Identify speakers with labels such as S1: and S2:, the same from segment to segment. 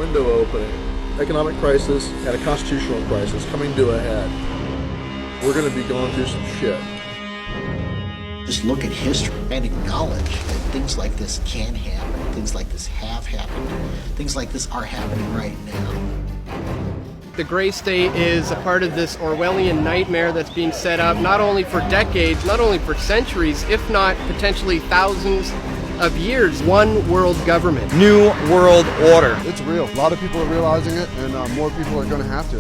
S1: window opening. Economic crisis and a constitutional crisis coming to a head. We're going to be going through some shit.
S2: Just look at history and acknowledge that things like this can happen, things like this have happened, things like this are happening right now.
S3: The GreyState is a part of this Orwellian nightmare that's being set up not only for decades, not only for centuries, if not potentially thousands of years. One world government.
S4: New world order.
S5: It's real. A lot of people are realizing it, and more people are going to have to.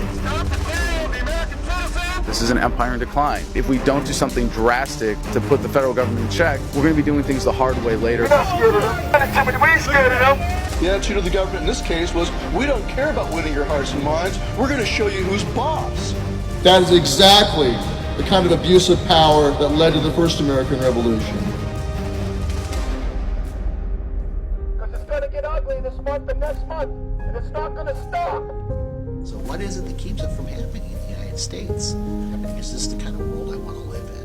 S4: This is an empire in decline. If we don't do something drastic to put the federal government in check, we're going to be doing things the hard way later.
S1: We're not scared of them. We ain't scared of them. The attitude of the government in this case was, we don't care about winning your hearts and minds. We're going to show you who's boss.
S6: That is exactly the kind of abuse of power that led to the first American Revolution.
S7: Because it's going to get ugly this month and next month, and it's not going to stop.
S2: So what is it that keeps it from happening in the United States? I mean, is this the kind of world I want to live in?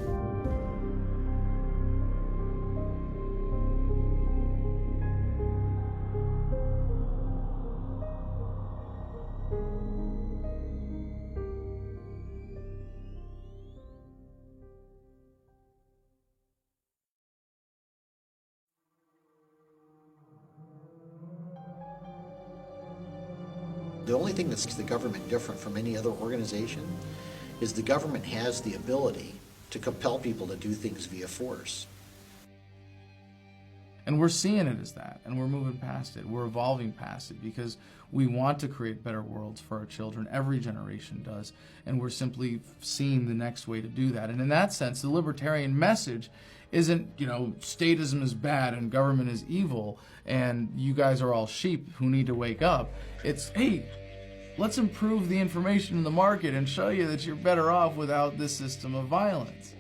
S2: The only thing that makes the government different from any other organization is the government has the ability to compel people to do things via force.
S8: And we're seeing it as that, and we're moving past it. We're evolving past it because we want to create better worlds for our children. Every generation does, and we're simply seeing the next way to do that. And in that sense, the libertarian message isn't, statism is bad and government is evil and you guys are all sheep who need to wake up. It's, hey, let's improve the information in the market and show you that you're better off without this system of violence.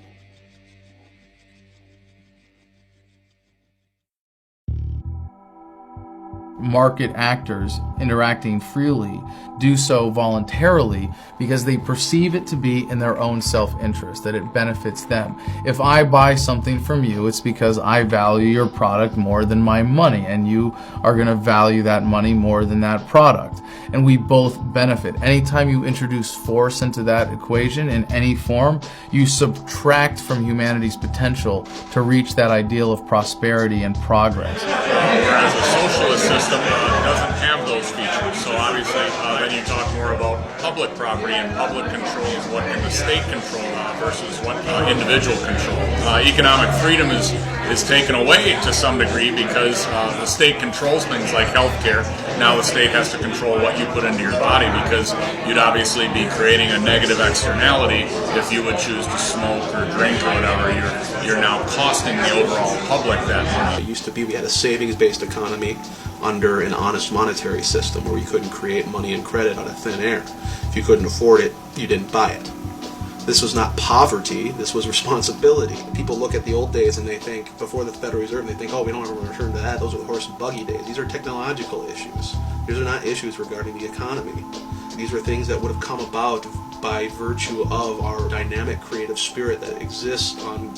S8: Market actors interacting freely do so voluntarily because they perceive it to be in their own self-interest, that it benefits them. If I buy something from you, it's because I value your product more than my money, and you are going to value that money more than that product. And we both benefit. Anytime you introduce force into that equation in any form, you subtract from humanity's potential to reach that ideal of prosperity and progress.
S9: Whereas a socialist system doesn't have those features. So obviously, then you talk more about public property and public control. What can the state control versus what individual control? Economic freedom is taken away to some degree because the state controls things like healthcare. Now the state has to control what you put into your body because you'd obviously be creating a negative externality if you would choose to smoke or drink or whatever. You're now costing the overall public that money.
S10: It used to be we had a savings-based economy under an honest monetary system where you couldn't create money and credit out of thin air. If you couldn't afford it, you didn't buy it. This was not poverty, this was responsibility. People look at the old days and they think, before the Federal Reserve, they think, oh, we don't ever return to that, those are the horse and buggy days. These are technological issues. These are not issues regarding the economy. These are things that would have come about by virtue of our dynamic creative spirit that exists on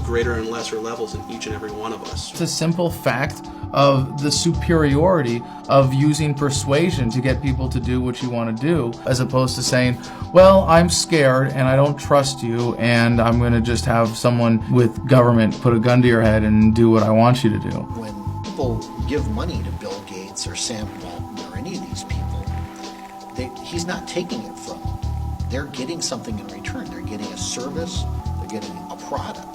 S10: greater and lesser levels in each and every one of us.
S8: It's a simple fact of the superiority of using persuasion to get people to do what you want to do, as opposed to saying, well, I'm scared and I don't trust you and I'm going to just have someone with government put a gun to your head and do what I want you to do.
S2: When people give money to Bill Gates or Sam Walton or any of these people, he's not taking it from them. They're getting something in return. They're getting a service, they're getting a product.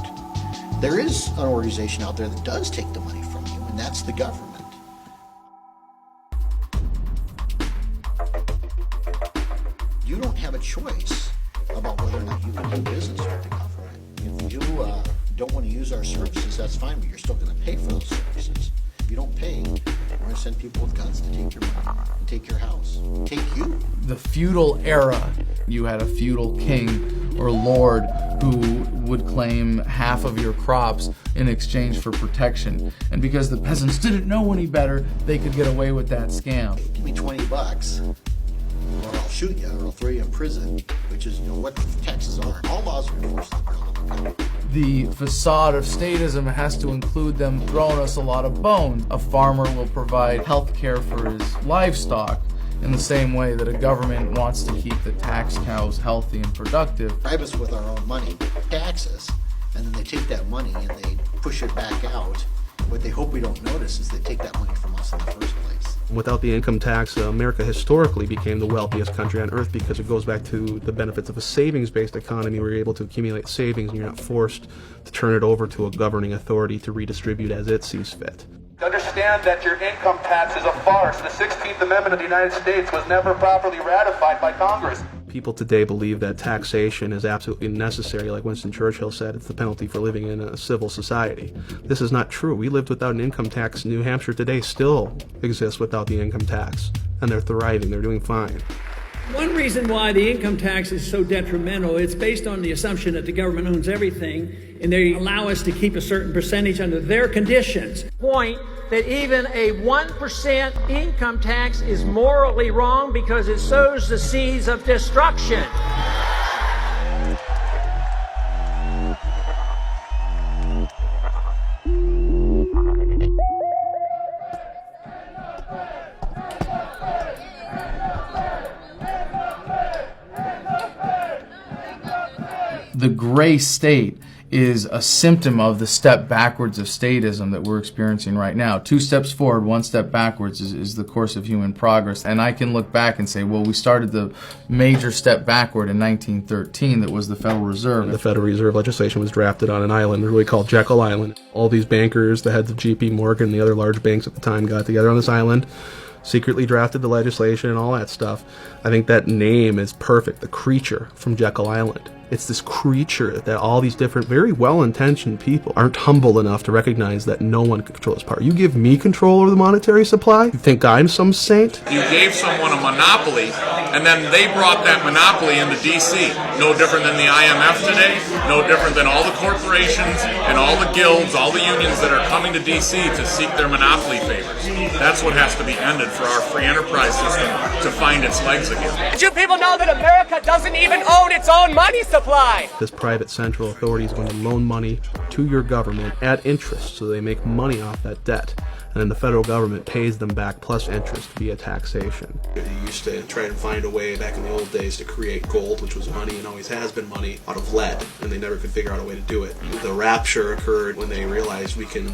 S2: There is an organization out there that does take the money from you, and that's the government. You don't have a choice about whether or not you can do business with the government. If you don't want to use our services, that's fine, but you're still going to pay for those services. If you don't pay, we're going to send people with guns to take your money, and take your house, take you.
S8: The feudal era, you had a feudal king or lord who would claim half of your crops in exchange for protection. And because the peasants didn't know any better, they could get away with that scam.
S2: Give me $20, or I'll shoot you, or I'll throw you in prison, which is what taxes are. All laws are enforced in the government.
S8: the facade of statism has to include them throwing us a lot of bones. A farmer will provide health care for his livestock in the same way that a government wants to keep the tax cows healthy and productive.
S2: Bribe us with our own money, taxes, and then they take that money and they push it back out. What they hope we don't notice is they take that money from us in the first place.
S11: Without the income tax, America historically became the wealthiest country on earth because it goes back to the benefits of a savings-based economy where you're able to accumulate savings and you're not forced to turn it over to a governing authority to redistribute as it sees fit.
S1: Understand that your income tax is a farce. The 16th Amendment of the United States was never properly ratified by Congress.
S11: People today believe that taxation is absolutely necessary. Like Winston Churchill said, it's the penalty for living in a civil society. This is not true. We lived without an income tax. New Hampshire today still exists without the income tax, and they're thriving. They're doing fine.
S12: One reason why the income tax is so detrimental, it's based on the assumption that the government owns everything, and they allow us to keep a certain percentage under their conditions.
S13: Point that even a 1% income tax is morally wrong because it sows the seeds of destruction.
S8: The GreyState is a symptom of the step backwards of statism that we're experiencing right now. 2 steps forward, 1 step backwards is the course of human progress. And I can look back and say, well, we started the major step backward in 1913 that was the Federal Reserve.
S11: The Federal Reserve legislation was drafted on an island really called Jekyll Island. All these bankers, the heads of J.P. Morgan and the other large banks at the time got together on this island, secretly drafted the legislation and all that stuff. I think that name is perfect, the creature from Jekyll Island. It's this creature that all these different, very well-intentioned people aren't humble enough to recognize that no one can control this power. You give me control over the monetary supply? You think I'm some saint?
S9: You gave someone a monopoly, and then they brought that monopoly into D.C. No different than the IMF today, no different than all the corporations and all the guilds, all the unions that are coming to D.C. to seek their monopoly favors. That's what has to be ended for our free enterprise system to find its legs again.
S13: Did you people know that America doesn't even own its own money supply?
S11: This private central authority is going to loan money to your government at interest, so they make money off that debt. And then the federal government pays them back plus interest via taxation.
S10: You used to try and find a way back in the old days to create gold, which was money and always has been money, out of lead, and they never could figure out a way to do it. The rapture occurred when they realized we can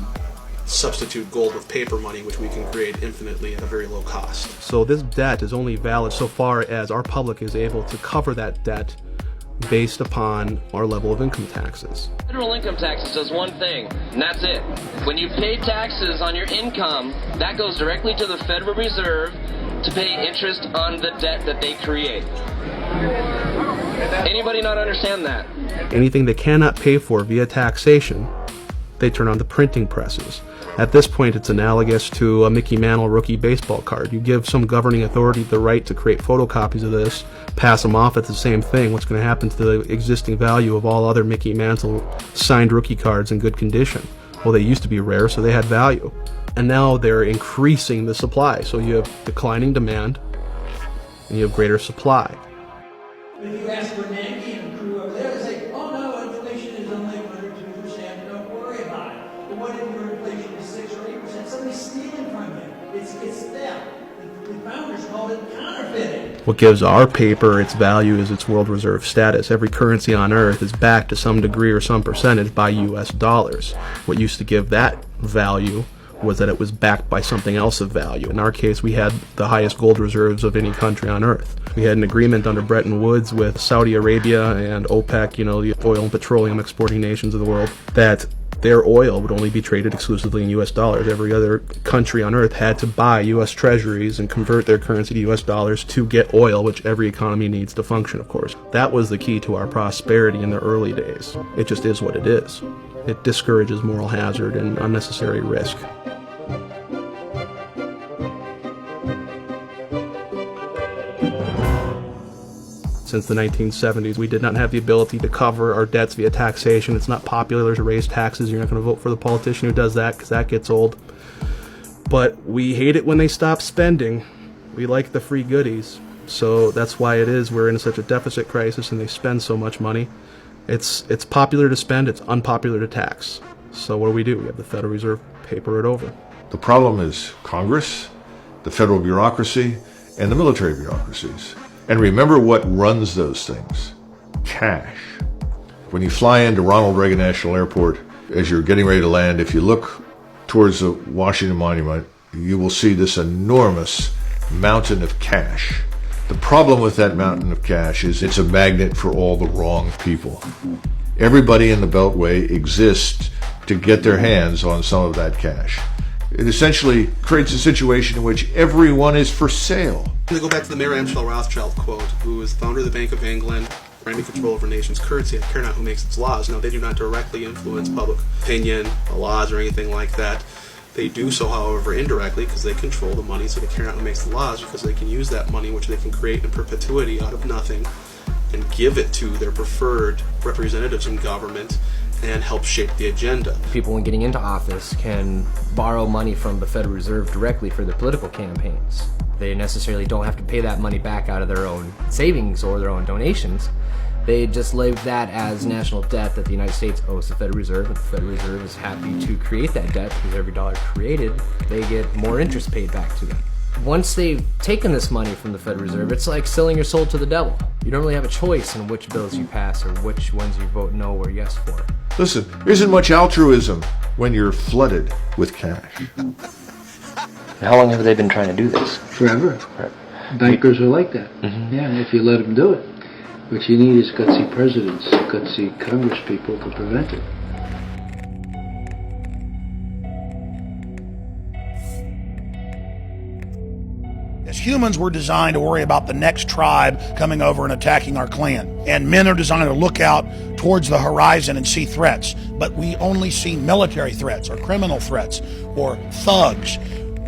S10: substitute gold with paper money, which we can create infinitely at a very low cost.
S11: So this debt is only valid so far as our public is able to cover that debt based upon our level of income taxes.
S14: Federal income taxes does one thing, and that's it. When you pay taxes on your income, that goes directly to the Federal Reserve to pay interest on the debt that they create. Anybody not understand that?
S11: Anything they cannot pay for via taxation, they turn on the printing presses. At this point, it's analogous to a Mickey Mantle rookie baseball card. You give some governing authority the right to create photocopies of this, pass them off, it's the same thing. What's going to happen to the existing value of all other Mickey Mantle signed rookie cards in good condition? Well, they used to be rare, so they had value. And now they're increasing the supply. So you have declining demand, and you have greater supply.
S12: If you ask Bernanke and crew over there, they say, oh no, inflation is only 1 or 2%, don't worry about it. But what if your inflation is 6 or 8%? Somebody's stealing from you. It's theft. The founders called it counterfeiting.
S11: What gives our paper its value is its world reserve status. Every currency on earth is backed to some degree or some percentage by US dollars. What used to give that value was that it was backed by something else of value. In our case, we had the highest gold reserves of any country on earth. We had an agreement under Bretton Woods with Saudi Arabia and OPEC, the oil and petroleum exporting nations of the world, that their oil would only be traded exclusively in US dollars. Every other country on earth had to buy US treasuries and convert their currency to US dollars to get oil, which every economy needs to function, of course. That was the key to our prosperity in the early days. It just is what it is. It discourages moral hazard and unnecessary risk. Since the 1970s, we did not have the ability to cover our debts via taxation. It's not popular to raise taxes. You're not going to vote for the politician who does that because that gets old. But we hate it when they stop spending. We like the free goodies. So that's why it is we're in such a deficit crisis and they spend so much money. It's popular to spend, it's unpopular to tax. So what do? We have the Federal Reserve paper it over.
S15: The problem is Congress, the federal bureaucracy, and the military bureaucracies. And remember what runs those things: cash. When you fly into Ronald Reagan National Airport, as you're getting ready to land, if you look towards the Washington Monument, you will see this enormous mountain of cash. The problem with that mountain of cash is it's a magnet for all the wrong people. Everybody in the Beltway exists to get their hands on some of that cash. It essentially creates a situation in which everyone is for sale.
S10: I'm going to go back to the Mayor Amschel Rothschild quote, who is founder of the Bank of England, granting control over a nation's currency. I care not who makes its laws. No, they do not directly influence public opinion, laws, or anything like that. They do so, however, indirectly, because they control the money, so they care not who makes the laws, because they can use that money, which they can create in perpetuity out of nothing, and give it to their preferred representatives in government and help shape the agenda.
S16: People, when getting into office, can borrow money from the Federal Reserve directly for their political campaigns. They necessarily don't have to pay that money back out of their own savings or their own donations. They just leave that as national debt that the United States owes the Federal Reserve, and the Federal Reserve is happy to create that debt because every dollar created, they get more interest paid back to them. Once they've taken this money from the Federal Reserve, it's like selling your soul to the devil. You don't really have a choice in which bills you pass or which ones you vote no or yes for.
S15: Listen, there isn't much altruism when you're flooded with cash.
S17: How long have they been trying to do this?
S18: Forever. Bankers are like that. Yeah, if you let them do it. What you need is gutsy presidents, gutsy Congress people to prevent it.
S19: As humans, we're designed to worry about the next tribe coming over and attacking our clan. And men are designed to look out towards the horizon and see threats. But we only see military threats or criminal threats or thugs.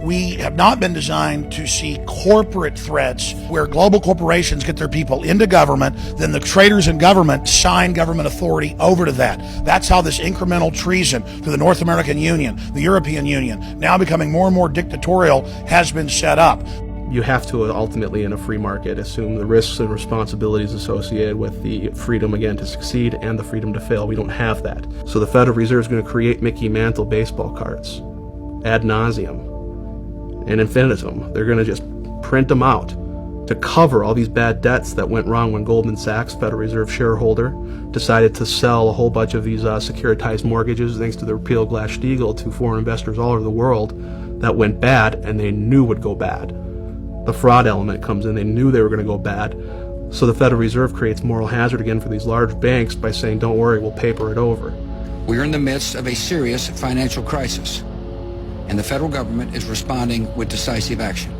S19: We have not been designed to see corporate threats where global corporations get their people into government, then the traitors in government sign government authority over to that. That's how this incremental treason through the North American Union, the European Union, now becoming more and more dictatorial, has been set up.
S11: You have to ultimately, in a free market, assume the risks and responsibilities associated with the freedom, again, to succeed and the freedom to fail. We don't have that. So the Federal Reserve is going to create Mickey Mantle baseball cards ad nauseum and infinitum. They're going to just print them out to cover all these bad debts that went wrong when Goldman Sachs, Federal Reserve shareholder, decided to sell a whole bunch of these securitized mortgages thanks to the repeal of Glass-Steagall to foreign investors all over the world. That went bad, and they knew would go bad. The fraud element comes in. They knew they were going to go bad. So the Federal Reserve creates moral hazard again for these large banks by saying, don't worry, we'll paper it over.
S20: We're in the midst of a serious financial crisis, and the federal government is responding with decisive action.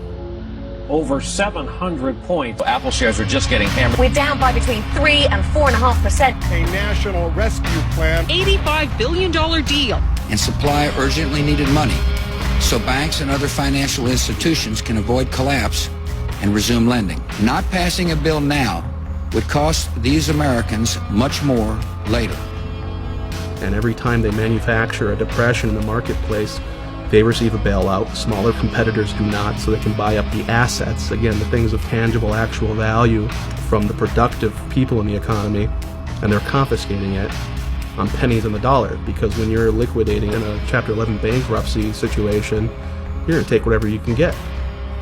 S13: Over 700 points.
S21: Apple shares are just getting hammered.
S22: We're down by between 3 and 4.5%.
S5: A national rescue plan.
S21: $85 billion deal.
S20: And supply urgently needed money so banks and other financial institutions can avoid collapse and resume lending. Not passing a bill now would cost these Americans much more later.
S11: And every time they manufacture a depression in the marketplace, they receive a bailout. Smaller competitors do not, so they can buy up the assets, again, the things of tangible, actual value from the productive people in the economy, and they're confiscating it on pennies on the dollar, because when you're liquidating in a Chapter 11 bankruptcy situation, you're going to take whatever you can get.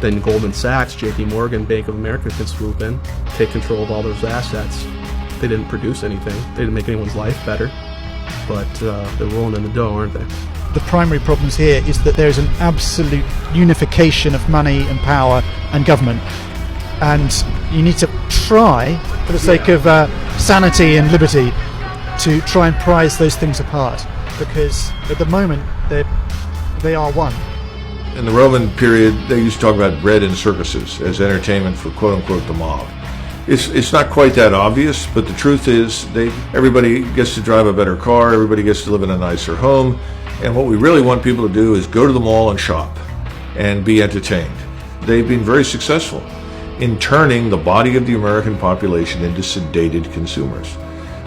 S11: Then Goldman Sachs, JP Morgan, Bank of America can swoop in, take control of all those assets. They didn't produce anything. They didn't make anyone's life better, but they're rolling in the dough, aren't they?
S23: The primary problems here is that there's an absolute unification of money and power and government, and you need to try, for the sake of sanity and liberty, to try and prize those things apart, because at the moment they are one.
S15: In the Roman period, they used to talk about bread and circuses as entertainment for quote-unquote the mob. It's not quite that obvious, but the truth is everybody gets to drive a better car, everybody gets to live in a nicer home, and what we really want people to do is go to the mall and shop and be entertained. They've been very successful in turning the body of the American population into sedated consumers.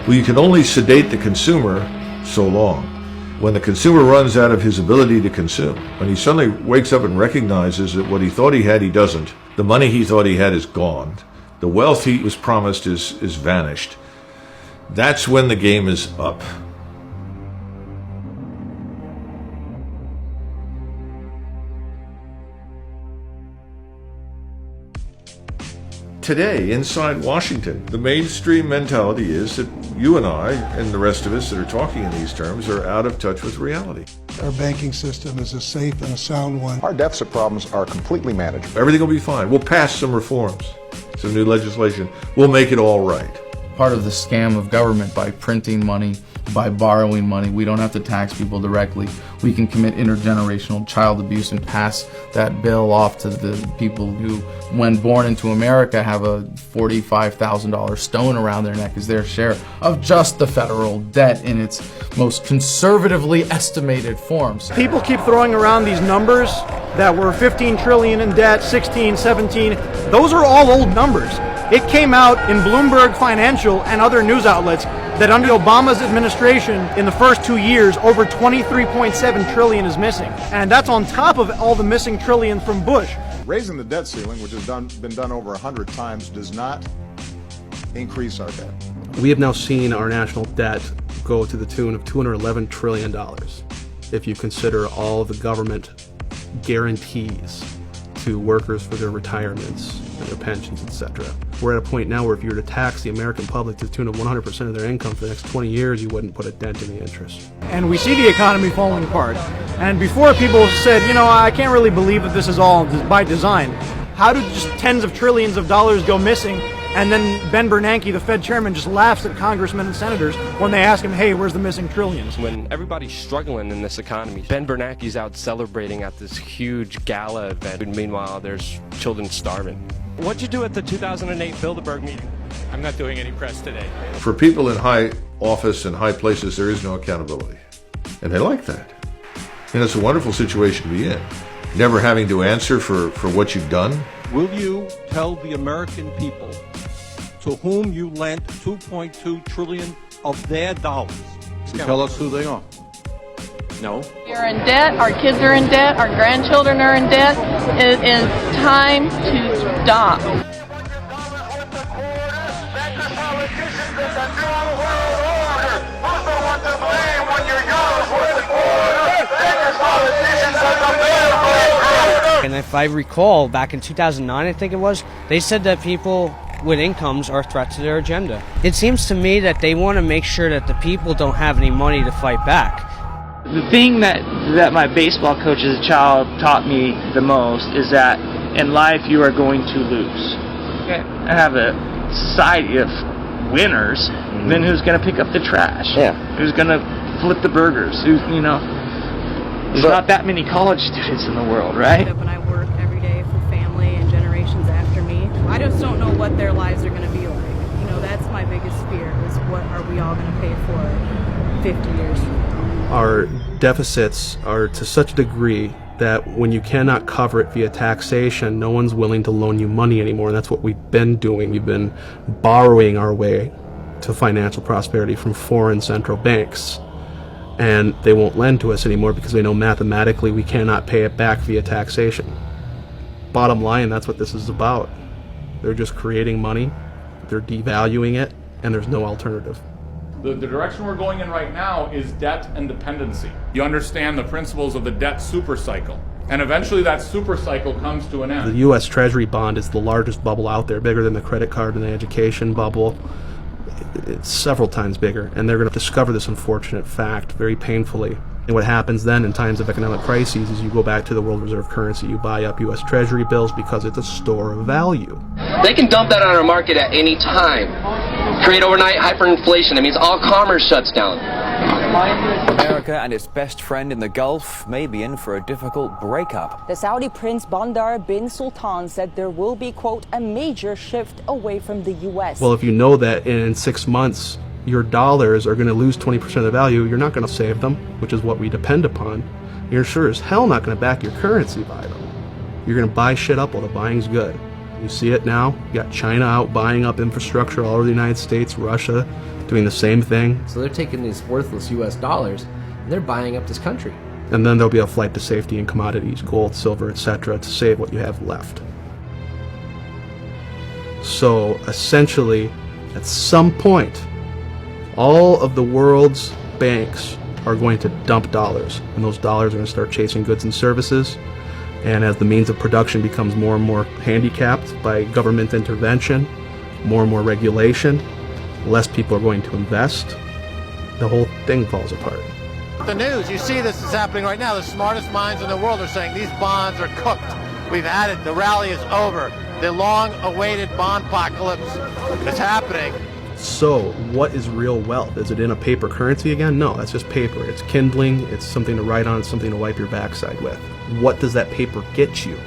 S15: Well, you can only sedate the consumer so long. When the consumer runs out of his ability to consume, when he suddenly wakes up and recognizes that what he thought he had, he doesn't, the money he thought he had is gone, the wealth he was promised is vanished, That's when the game is up. Today, inside Washington, the mainstream mentality is that you and I, and the rest of us that are talking in these terms, are out of touch with reality.
S3: Our banking system is a safe and a sound one.
S4: Our deficit problems are completely manageable.
S15: Everything will be fine. We'll pass some reforms, some new legislation. We'll make it all right.
S8: Part of the scam of government, by printing money, by borrowing money, we don't have to tax people directly. We can commit intergenerational child abuse and pass that bill off to the people who, when born into America, have a $45,000 stone around their neck as their share of just the federal debt in its most conservatively estimated forms.
S23: People keep throwing around these numbers that were 15 trillion in debt, 16, 17. Those are all old numbers. It came out in Bloomberg Financial and other news outlets that under Obama's administration, in the first 2 years, over 23.7 trillion is missing. And that's on top of all the missing trillion from Bush.
S4: Raising the debt ceiling, which has been done over 100 times, does not increase our debt.
S11: We have now seen our national debt go to the tune of $211 trillion if you consider all the government guarantees to workers for their retirements and their pensions, etc. We're at a point now where if you were to tax the American public to the tune of 100% of their income for the next 20 years, you wouldn't put a dent in the interest.
S23: And we see the economy falling apart. And before, people said, you know, I can't really believe that this is all by design. How do just tens of trillions of dollars go missing? And then Ben Bernanke, the Fed chairman, just laughs at congressmen and senators when they ask him, hey, where's the missing trillions?
S6: When everybody's struggling in this economy, Ben Bernanke's out celebrating at this huge gala event, and meanwhile there's children starving. What'd you do at the 2008 Bilderberg meeting? I'm not doing any press today.
S15: For people in high office and high places, there is no accountability. And they like that. And it's a wonderful situation to be in. Never having to answer for what you've done.
S24: Will you tell the American people to whom you lent $2.2 trillion of their dollars to tell us who they are? No.
S25: You're in debt, our kids are in debt, our grandchildren are in debt. It is time to stop.
S26: And if I recall, back in 2009, I think it was, they said that people with incomes are a threat to their agenda. It seems to me that they want to make sure that the people don't have any money to fight back.
S27: The thing that my baseball coach as a child taught me the most is that in life you are going to lose. Okay. I have a society of winners, then who's going to pick up the trash?
S17: Yeah.
S27: Who's going to flip the burgers? Who's, you know, there's not that many college students in the world, right?
S28: And I work every day for family and generations after me. I just don't know what their lives are going to be like. You know, that's my biggest fear, is what are we all going to pay for 50 years from now?
S11: Our deficits are to such a degree that when you cannot cover it via taxation, no one's willing to loan you money anymore. And that's what we've been doing. We've been borrowing our way to financial prosperity from foreign central banks. And they won't lend to us anymore because they know mathematically we cannot pay it back via taxation. Bottom line, that's what this is about. They're just creating money, they're devaluing it, and there's no alternative.
S9: The direction we're going in right now is debt and dependency. You understand the principles of the debt super cycle. And eventually that super cycle comes to an end.
S11: The U.S. Treasury bond is the largest bubble out there, bigger than the credit card and the education bubble. It's several times bigger, and they're going to discover this unfortunate fact very painfully. And what happens then in times of economic crises is you go back to the world reserve currency, you buy up U.S. Treasury bills because it's a store of value.
S14: They can dump that on our market at any time. Create overnight hyperinflation. That means all commerce shuts down.
S29: America and its best friend in the Gulf may be in for a difficult breakup.
S22: The Saudi Prince Bandar bin Sultan said there will be, quote, a major shift away from the U.S.
S11: Well, if you know that in 6 months your dollars are going to lose 20% of the value, you're not going to save them, which is what we depend upon. You're sure as hell not going to back your currency by them. You're going to buy shit up while the buying's good. You see it now. You got China out buying up infrastructure all over the United States, Russia doing the same thing.
S16: So they're taking these worthless US dollars and they're buying up this country.
S11: And then there'll be a flight to safety in commodities, gold, silver, etc., to save what you have left. So essentially, at some point, All of the world's banks are going to dump dollars, and those dollars are going to start chasing goods and services. And as the means of production becomes more and more handicapped by government intervention, more and more regulation, less people are going to invest. The whole thing falls apart.
S1: The news, you see this is happening right now. The smartest minds in the world are saying these bonds are cooked. We've had it. The rally is over. The long-awaited bond apocalypse is happening.
S11: So, what is real wealth? Is it in a paper currency again? No, that's just paper. It's kindling, it's something to write on, it's something to wipe your backside with. What does that paper get you?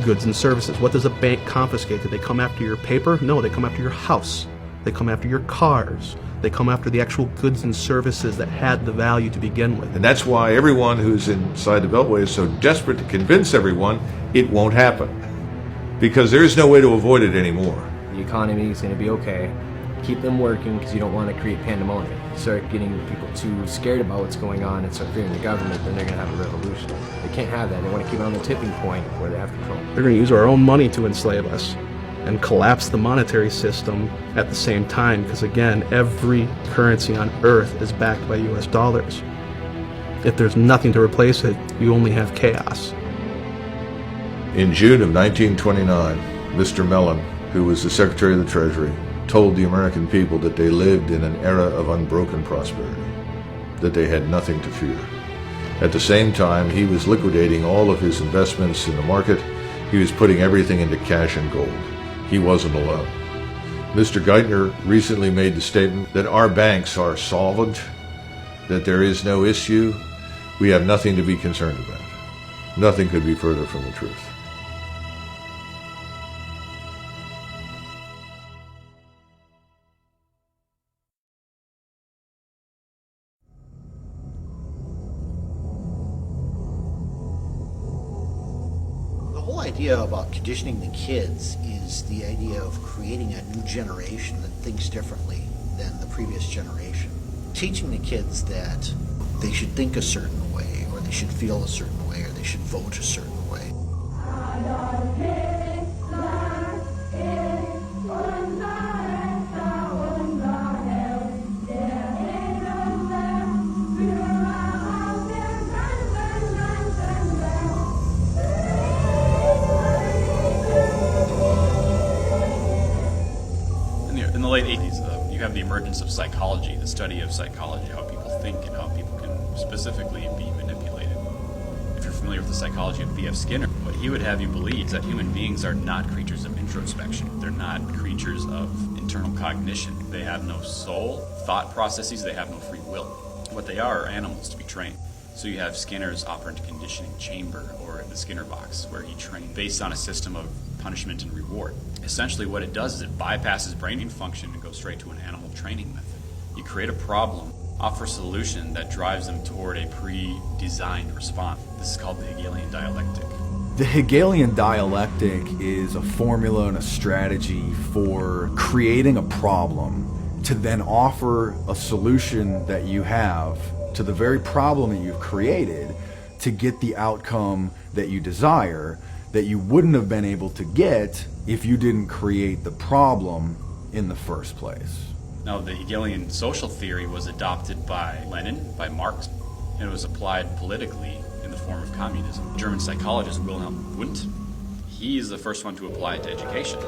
S11: Goods and services. What does a bank confiscate? Do they come after your paper? No, they come after your house. They come after your cars. They come after the actual goods and services that had the value to begin with.
S15: And that's why everyone who's inside the Beltway is so desperate to convince everyone it won't happen. Because there is no way to avoid it anymore.
S16: The economy is going to be okay. Keep them working because you don't want to create pandemonium. Start getting people too scared about what's going on and start fearing the government, then they're going to have a revolution. They can't have that. They want to keep it on the tipping point where they have control.
S11: They're going to use our own money to enslave us and collapse the monetary system at the same time, because again, every currency on earth is backed by US dollars. If there's nothing to replace it, you only have chaos.
S15: In June of 1929, Mr. Mellon, who was the Secretary of the Treasury, told the American people that they lived in an era of unbroken prosperity, that they had nothing to fear. At the same time, he was liquidating all of his investments in the market. He was putting everything into cash and gold. He wasn't alone. Mr. Geithner recently made the statement that our banks are solvent, that there is no issue. We have nothing to be concerned about. Nothing could be further from the truth.
S2: Idea about conditioning the kids is the idea of creating a new generation that thinks differently than the previous generation. Teaching the kids that they should think a certain way, or they should feel a certain way, or they should vote a certain way.
S5: In the late 80s, you have the emergence of psychology, the study of psychology, how people think and how people can specifically be manipulated. If you're familiar with the psychology of B.F. Skinner, what he would have you believe is that human beings are not creatures of introspection. They're not creatures of internal cognition. They have no soul, thought processes, they have no free will. What they are animals to be trained. So you have Skinner's operant conditioning chamber, or the Skinner box, where he trained based on a system of punishment and reward. Essentially what it does is it bypasses brain function and goes straight to an animal training method. You create a problem, offer a solution that drives them toward a pre-designed response. This is called the Hegelian dialectic.
S7: The Hegelian dialectic is a formula and a strategy for creating a problem to then offer a solution that you have to the very problem that you've created to get the outcome that you desire, that you wouldn't have been able to get if you didn't create the problem in the first place.
S5: Now, the Hegelian social theory was adopted by Lenin, by Marx, and it was applied politically in the form of communism. The German psychologist Wilhelm Wundt, he is the first one to apply it to education.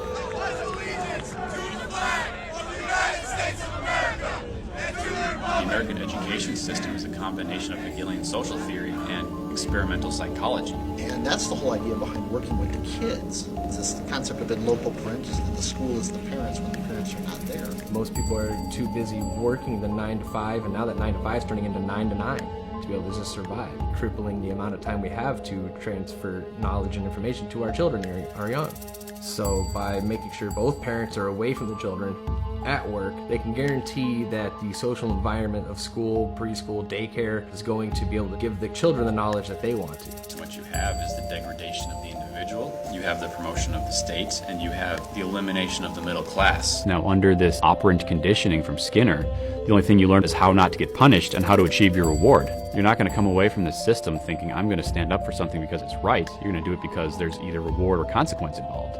S5: The American education system is a combination of Hegelian social theory and experimental psychology.
S2: And that's the whole idea behind working with the kids. It's this concept of in loco parentis, that the school is the parents when the parents are not there.
S16: Most people are too busy working the 9 to 5, and now that 9 to 5 is turning into 9 to 9 to be able to just survive, crippling the amount of time we have to transfer knowledge and information to our children are young. So by making sure both parents are away from the children at work, they can guarantee that the social environment of school, preschool, daycare is going to be able to give the children the knowledge that they want to.
S5: What you have is the degradation of the individual, you have the promotion of the state, and you have the elimination of the middle class.
S10: Now, under this operant conditioning from Skinner, the only thing you learn is how not to get punished and how to achieve your reward. You're not going to come away from this system thinking, I'm going to stand up for something because it's right. You're going to do it because there's either reward or consequence involved.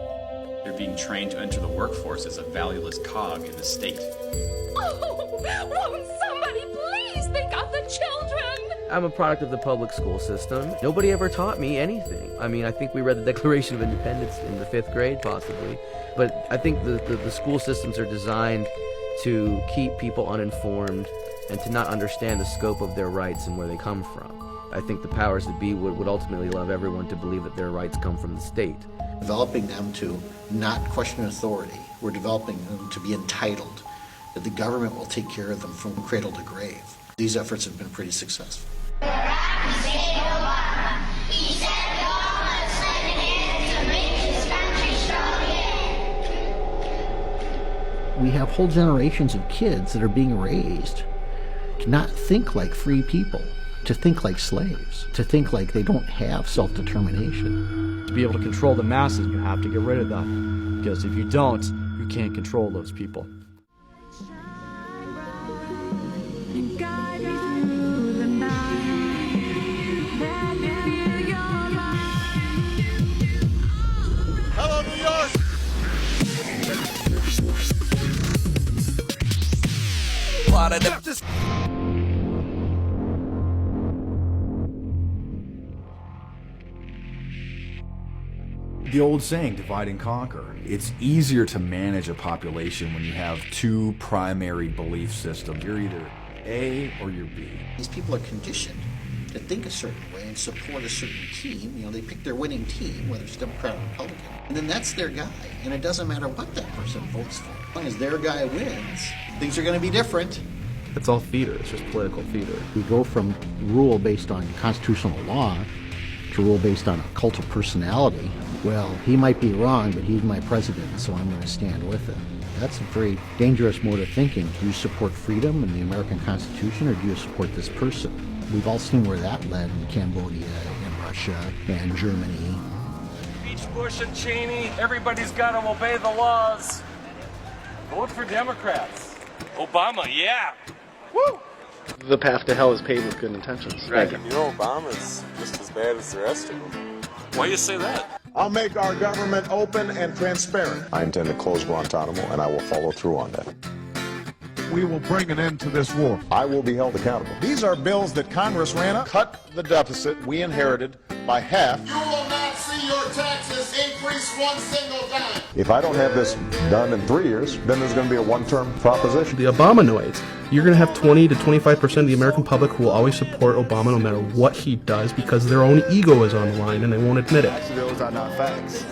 S5: They're being trained to enter the workforce as a valueless cog in the state.
S3: Oh, won't somebody please think of the children?
S4: I'm a product of the public school system. Nobody ever taught me anything. I mean, I think we read the Declaration of Independence in the 5th grade, possibly. But I think the school systems are designed to keep people uninformed and to not understand the scope of their rights and where they come from. I think the powers that be would ultimately love everyone to believe that their rights come from the state.
S2: Developing them to not question authority. We're developing them to be entitled, that the government will take care of them from cradle to grave. These efforts have been pretty successful. We have whole generations of kids that are being raised to not think like free people, to think like slaves, to think like they don't have self-determination.
S8: To be able to control the masses, you have to get rid of them. Because if you don't, you can't control those people.
S9: Hello, New York!
S7: The old saying, divide and conquer. It's easier to manage a population when you have two primary belief systems. You're either A or you're B.
S2: These people are conditioned to think a certain way and support a certain team. You know, they pick their winning team, whether it's Democrat or Republican, and then that's their guy. And it doesn't matter what that person votes for. As long as their guy wins, things are going to be different.
S11: It's all theater. It's just political theater.
S2: We go from rule based on constitutional law to rule based on a cult of personality. Well, he might be wrong, but he's my president, so I'm going to stand with him. That's a very dangerous mode of thinking. Do you support freedom and the American Constitution, or do you support this person? We've all seen where that led in Cambodia and Russia and Germany.
S12: Beach, Bush, and Cheney, everybody's got to obey the laws. Vote for Democrats. Obama, yeah. Woo!
S11: The path to hell is paved with good intentions.
S12: Right. You know, Obama's just as bad as the rest of them. Why do you say that?
S9: I'll make our government open and transparent.
S13: I intend to close Guantanamo, and I will follow through on that.
S9: We will bring an end to this war.
S13: I will be held accountable.
S9: These are bills that Congress ran up. Cut the deficit we inherited by half.
S18: You will not see your taxes increase one single dime.
S13: If I don't have this done in 3 years, then there's going to be a one-term proposition.
S11: The Obamanoids. You're going to have 20 to 25% of the American public who will always support Obama no matter what he does because their own ego is on the line and they won't admit it.
S13: Those are not facts.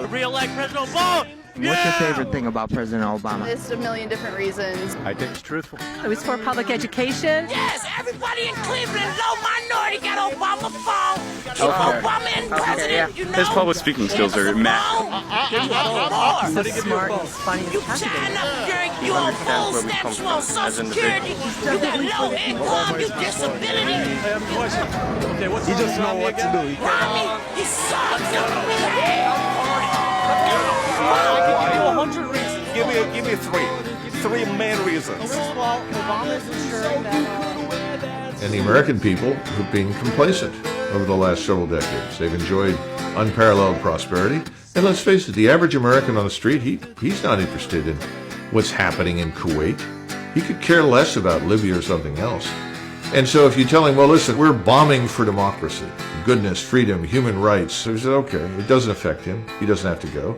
S12: Re-elect President Obama!
S19: What's your favorite thing about President Obama?
S25: List a million different reasons.
S13: I think it's truthful.
S3: It was for public education. Yes, everybody in Cleveland, low minority got Obama phone. Keep Obama in president, you know.
S5: His public speaking skills are massive.
S3: He's smart, he's funny, he's confident. You on full steps, you on Social Security, you got low income, you disability.
S12: I have a question. Okay, what's
S13: He just know what to do.
S3: Romney, he sucks.
S12: I'll give you 100 reasons. Give me three main reasons.
S28: First of all, Obama's ensuring that
S15: And the American people have been complacent over the last several decades. They've enjoyed unparalleled prosperity. And let's face it, the average American on the street, he's not interested in what's happening in Kuwait. He could care less about Libya or something else. And so if you tell him, well, listen, we're bombing for democracy, goodness, freedom, human rights, so he said, okay, it doesn't affect him. He doesn't have to go.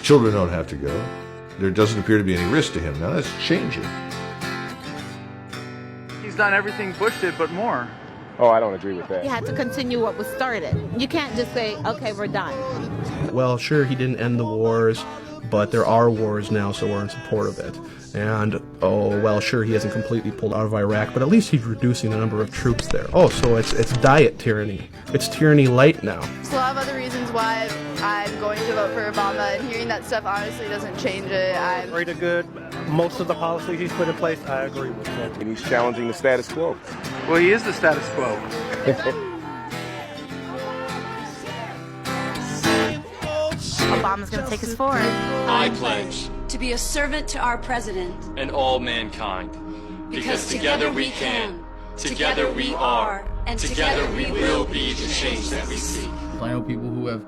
S15: Children don't have to go. There doesn't appear to be any risk to him. Now that's changing.
S20: He's done everything Bush did, but more.
S13: Oh, I don't agree with that.
S25: You have to continue what was started. You can't just say, okay, we're done.
S11: Well, sure, he didn't end the wars, but there are wars now, so we're in support of it. And, oh, well, sure, he hasn't completely pulled out of Iraq, but at least he's reducing the number of troops there. Oh, so it's diet tyranny. It's tyranny light now.
S25: There's a lot of other reasons why I'm going to vote for Obama, and hearing that stuff honestly doesn't change it.
S12: Pretty good. Most of the policies he's put in place, I agree with.
S13: And he's challenging the status quo.
S20: Well, he is the status quo.
S25: Obama's going to take us forward.
S21: I pledge
S25: to be a servant to our president.
S21: and all mankind, because together we can, together we are, and together we will be the change that we seek.
S30: I know people who have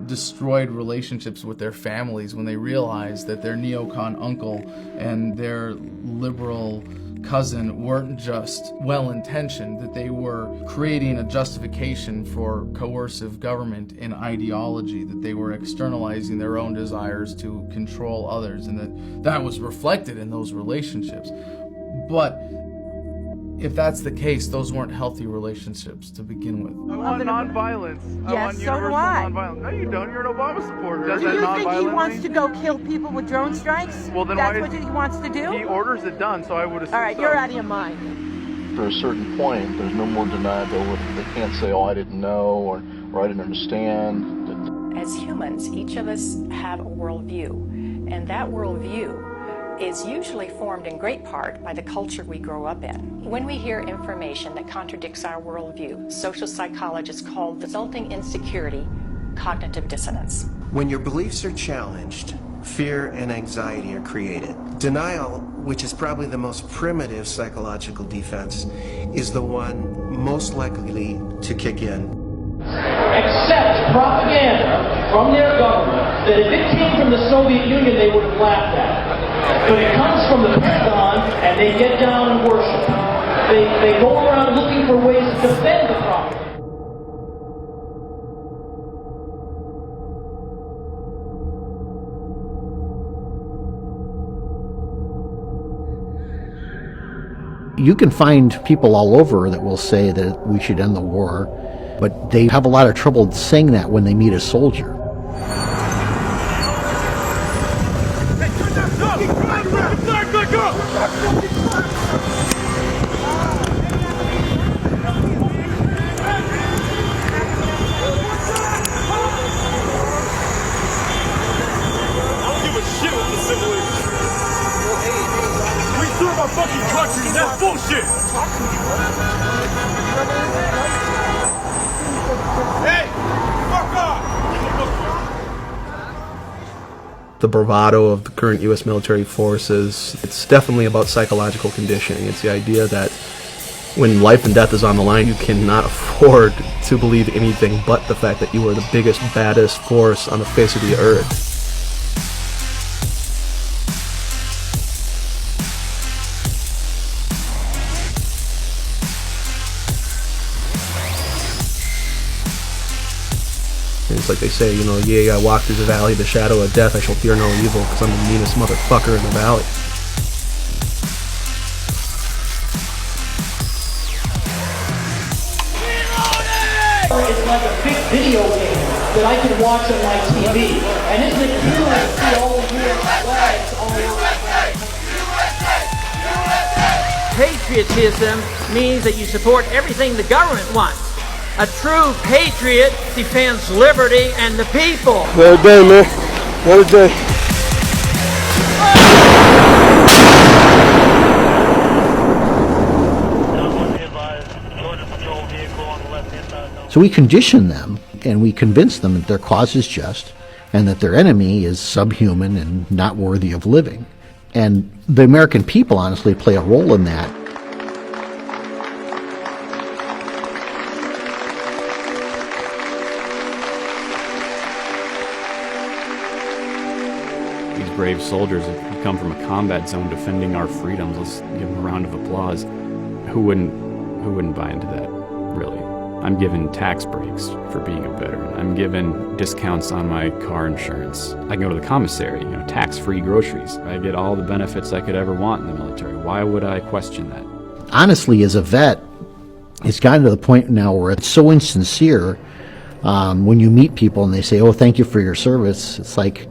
S20: destroyed relationships with their families when they realized that their neocon uncle and their liberal cousin weren't just well-intentioned, that they were creating a justification for coercive government and ideology, that they were externalizing their own desires to control others, and that was reflected in those relationships. But if that's the case, those weren't healthy relationships to begin with. I want nonviolence.
S6: Yes,
S20: I want
S6: so do
S20: universal
S6: I.
S20: nonviolence. No, you don't. You're an Obama supporter.
S6: Do you think he wants to go kill people with drone strikes?
S20: Well, then
S6: that's what he wants to do?
S20: He orders it done, so I would assume.
S6: All right,
S20: so.
S6: you're out of your mind.
S14: After a certain point, there's no more deniability. They can't say, oh, I didn't know, or I didn't understand.
S17: As humans, each of us have a worldview, and that worldview is usually formed in great part by the culture we grow up in. When we hear information that contradicts our worldview, social psychologists call the resulting insecurity cognitive dissonance.
S22: When your beliefs are challenged, fear and anxiety are created. Denial, which is probably the most primitive psychological defense, is the one most likely to kick in.
S23: Accept propaganda from their government that if it came from the Soviet Union, they would have laughed at it. But it comes from the Pentagon, and they get down and worship. They go around looking for ways to defend the propaganda.
S2: You can find people all over that will say that we should end the war, but they have a lot of trouble saying that when they meet a soldier.
S12: That's bullshit! Hey! Fuck off!
S11: The bravado of the current U.S. military forces, it's definitely about psychological conditioning. It's the idea that when life and death is on the line, you cannot afford to believe anything but the fact that you are the biggest, baddest force on the face of the earth. It's like they say, you know, yea, I walk through the valley of the shadow of death, I shall fear no evil, because I'm the meanest motherfucker in the valley.
S23: It's like a big video game that I can watch on my TV. And isn't it cool to see all the U.S. flags all over?
S24: Patriotism means that you support everything the government wants. A true patriot defends liberty and the people.
S26: What a day, man. What a day.
S2: So we condition them, and we convince them that their cause is just, and that their enemy is subhuman and not worthy of living. And the American people honestly play a role in that.
S10: Brave soldiers have come from a combat zone defending our freedoms. Let's give them a round of applause. Who wouldn't buy into that, really? I'm given tax breaks for being a veteran. I'm given discounts on my car insurance. I can go to the commissary, you know, tax-free groceries. I get all the benefits I could ever want in the military. Why would I question that?
S2: Honestly, as a vet, it's gotten to the point now where it's so insincere. When you meet people and they say, oh, thank you for your service, it's like,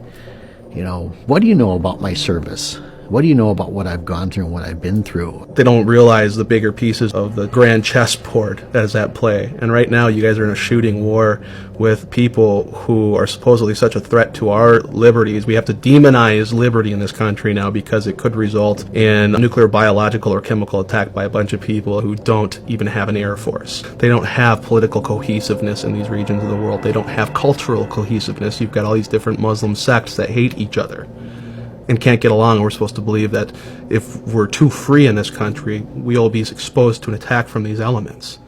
S2: you know, what do you know about my service? What do you know about what I've gone through and what I've been through?
S11: They don't realize the bigger pieces of the grand chessboard that is at play. And right now you guys are in a shooting war with people who are supposedly such a threat to our liberties. We have to demonize liberty in this country now because it could result in a nuclear, biological, or chemical attack by a bunch of people who don't even have an air force. They don't have political cohesiveness in these regions of the world. They don't have cultural cohesiveness. You've got all these different Muslim sects that hate each other and can't get along. We're supposed to believe that if we're too free in this country, we'll be exposed to an attack from these elements.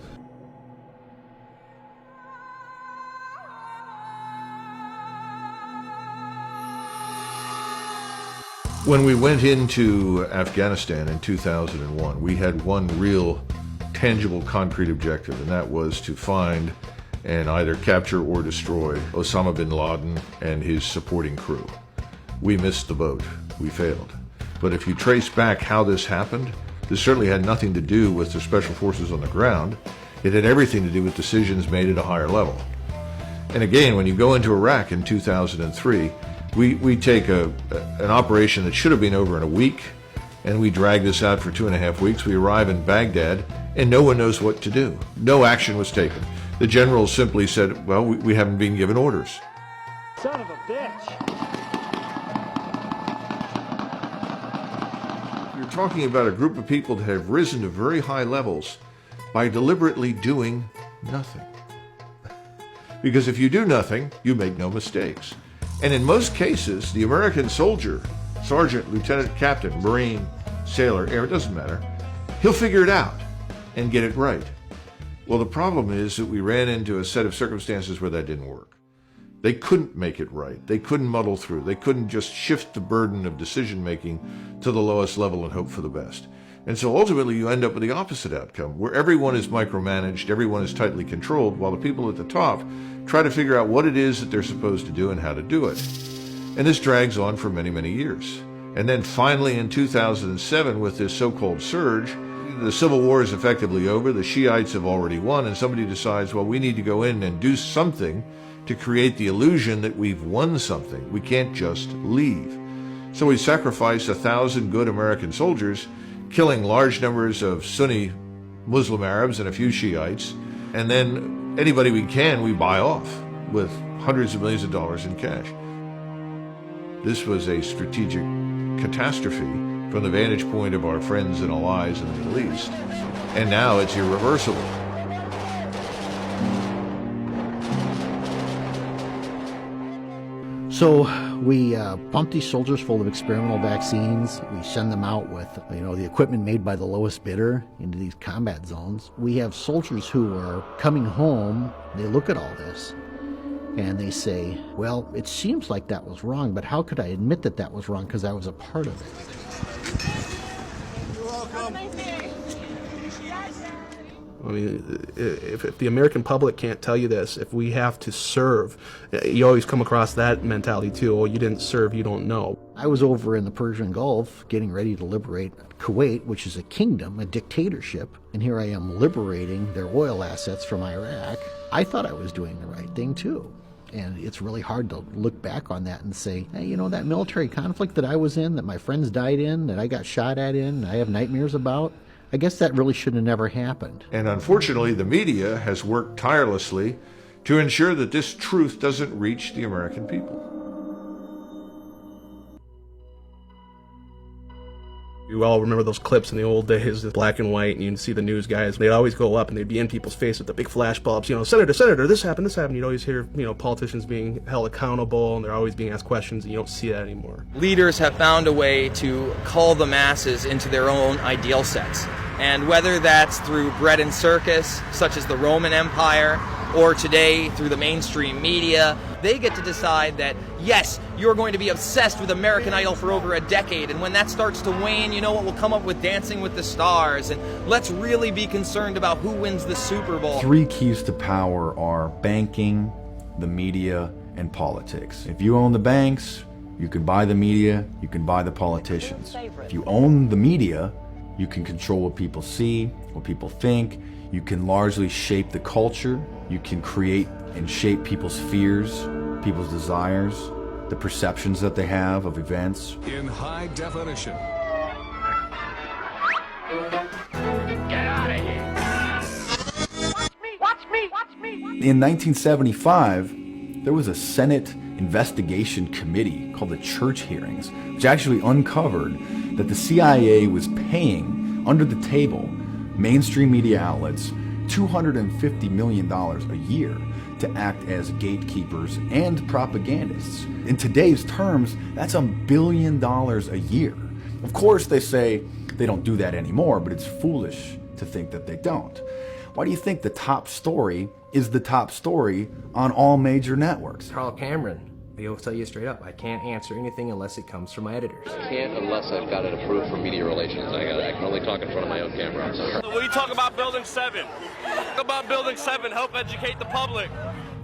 S15: When we went into Afghanistan in 2001, we had one real tangible, concrete objective, and that was to find and either capture or destroy Osama bin Laden and his supporting crew. We missed the boat. We failed. But if you trace back how this happened, this certainly had nothing to do with the special forces on the ground. It had everything to do with decisions made at a higher level. And again, when you go into Iraq in 2003, we take an operation that should have been over in a week, and we drag this out for 2.5 weeks. We arrive in Baghdad, and no one knows what to do. No action was taken. The general simply said, well, we haven't been given orders.
S23: Son of a bitch!
S15: You're talking about a group of people that have risen to very high levels by deliberately doing nothing. Because if you do nothing, you make no mistakes. And in most cases, the American soldier, sergeant, lieutenant, captain, marine, sailor, air, it doesn't matter, he'll figure it out and get it right. Well, the problem is that we ran into a set of circumstances where that didn't work. They couldn't make it right. They couldn't muddle through. They couldn't just shift the burden of decision-making to the lowest level and hope for the best. And so ultimately you end up with the opposite outcome, where everyone is micromanaged, everyone is tightly controlled, while the people at the top try to figure out what it is that they're supposed to do and how to do it. And this drags on for many, many years. And then finally in 2007, with this so-called surge, the civil war is effectively over, the Shiites have already won, and somebody decides, well, we need to go in and do something to create the illusion that we've won something. We can't just leave. So we sacrifice 1,000 good American soldiers, killing large numbers of Sunni Muslim Arabs and a few Shiites, and then anybody we can, we buy off with hundreds of millions of dollars in cash. This was a strategic catastrophe from the vantage point of our friends and allies in the Middle East, and now it's irreversible.
S2: So we pump these soldiers full of experimental vaccines. We send them out with, the equipment made by the lowest bidder into these combat zones. We have soldiers who are coming home. They look at all this and they say, well, it seems like that was wrong, but how could I admit that that was wrong because I was a part of it?
S23: You're welcome.
S11: I mean, if the American public can't tell you this, if we have to serve, you always come across that mentality too. Oh, you didn't serve, you don't know.
S2: I was over in the Persian Gulf getting ready to liberate Kuwait, which is a kingdom, a dictatorship, and here I am liberating their oil assets from Iraq. I thought I was doing the right thing too. And it's really hard to look back on that and say, hey, that military conflict that I was in, that my friends died in, that I got shot at in, I have nightmares about, I guess that really should have never happened.
S15: And unfortunately, the media has worked tirelessly to ensure that this truth doesn't reach the American people.
S11: You all remember those clips in the old days, the black and white, and you'd see the news guys. They'd always go up and they'd be in people's face with the big flash bulbs. Senator, this happened. You'd always hear, politicians being held accountable, and they're always being asked questions, and you don't see that anymore.
S1: Leaders have found a way to cull the masses into their own ideal sets. And whether that's through bread and circus, such as the Roman Empire, or today through the mainstream media, they get to decide that, yes, you're going to be obsessed with American Idol for over a decade, and when that starts to wane, you know what, we'll come up with Dancing with the Stars, and let's really be concerned about who wins the Super Bowl.
S4: 3 keys to power are banking, the media, and politics. If you own the banks, you can buy the media, you can buy the politicians. If you own the media, you can control what people see, what people think. You can largely shape the culture. You can create and shape people's fears, people's desires, the perceptions that they have of events.
S7: In high definition.
S23: Get out of here! Watch me!
S4: In 1975, there was a Senate investigation committee called the Church Hearings, which actually uncovered that the CIA was paying, under the table, mainstream media outlets $250 million a year to act as gatekeepers and propagandists. In today's terms, that's $1 billion a year. Of course, they say they don't do that anymore, but it's foolish to think that they don't. Why do you think the top story is the top story on all major networks?
S8: Carl Cameron
S5: He'll tell you straight up, I can't answer anything unless it comes from my editors.
S7: I can't unless I've got it approved from media relations. I can only talk in front of my own camera. I'm sorry.
S12: Will you talk about Building 7? Talk about Building 7. Help educate the public.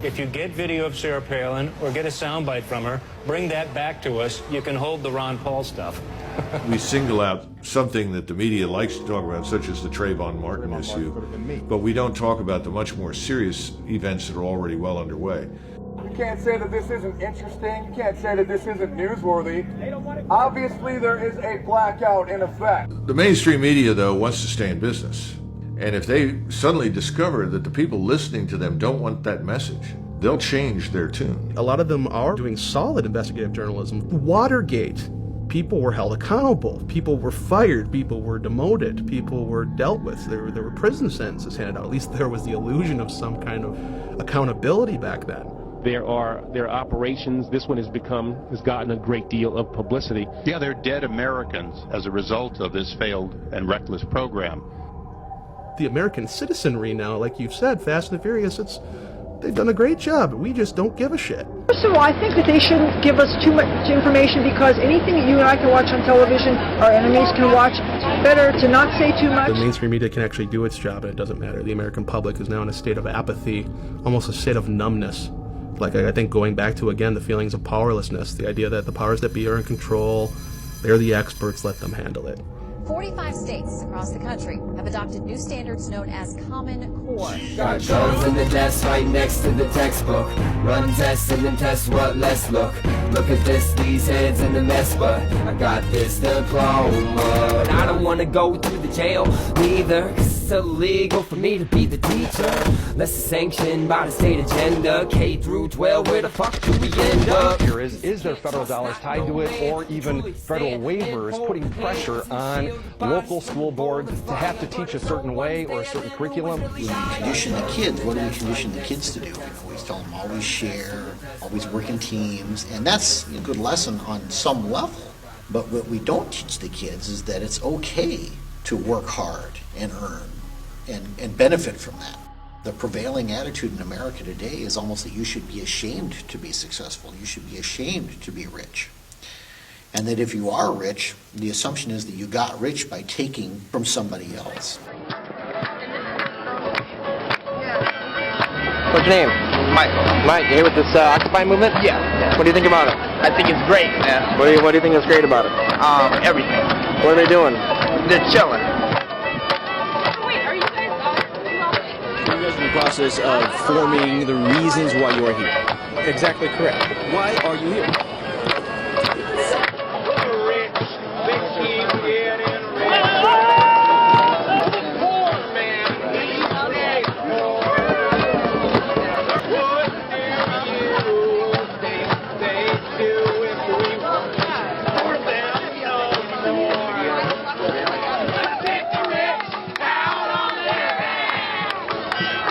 S8: If you get video of Sarah Palin or get a soundbite from her, bring that back to us. You can hold the Ron Paul stuff.
S15: We single out something that the media likes to talk about, such as the Trayvon Martin issue, but we don't talk about the much more serious events that are already well underway.
S26: You can't say that this isn't interesting. You can't say that this isn't newsworthy. Obviously, there is a blackout in effect.
S15: The mainstream media, though, wants to stay in business. And if they suddenly discover that the people listening to them don't want that message, they'll change their tune.
S11: A lot of them are doing solid investigative journalism. Watergate. People were held accountable. People were fired. People were demoted. People were dealt with. There were prison sentences handed out. At least there was the illusion of some kind of accountability back then.
S9: There are operations. This one has gotten a great deal of publicity.
S16: Yeah, they're dead Americans as a result of this failed and reckless program.
S11: The American citizenry now, like you've said, Fast and the Furious, they've done a great job. We just don't give a shit.
S18: First of all, I think that they shouldn't give us too much information, because anything that you and I can watch on television, our enemies can watch. It's better to not say too much.
S11: The mainstream media can actually do its job, and it doesn't matter. The American public is now in a state of apathy, almost a state of numbness. Like, I think going back to, again, the feelings of powerlessness, the idea that the powers that be are in control, they're the experts, let them handle it.
S19: 45 states across the country have adopted new standards known as Common Core.
S27: Got those in the desk right next to the textbook. Run tests and then test what? Let's look. Look at this, these heads in the mess, but I got this diploma. And I don't want to go to the jail neither, 'cause it's illegal for me to be the teacher. Unless it's sanctioned by the state agenda. K through 12, where the fuck do we end up?
S29: Here is there federal dollars tied to it, or even federal waivers putting pressure on local school boards to have to teach a certain way or a certain curriculum?
S2: We condition the kids. What do we condition the kids to do? We always tell them always share, always work in teams, and that's a good lesson on some level. But what we don't teach the kids is that it's okay to work hard and earn and benefit from that. The prevailing attitude in America today is almost that you should be ashamed to be successful. You should be ashamed to be rich. And that if you are rich, the assumption is that you got rich by taking from somebody else.
S30: What's your name? Mike. Mike, you here with this Occupy movement? Yeah. What do you think about it? I think it's great, man. What do you think is great about it? Everything. What are they doing? They're chilling.
S19: Wait, are you guys all?
S31: You guys are in the process of forming the reasons why you are here. Exactly correct. Why are you here?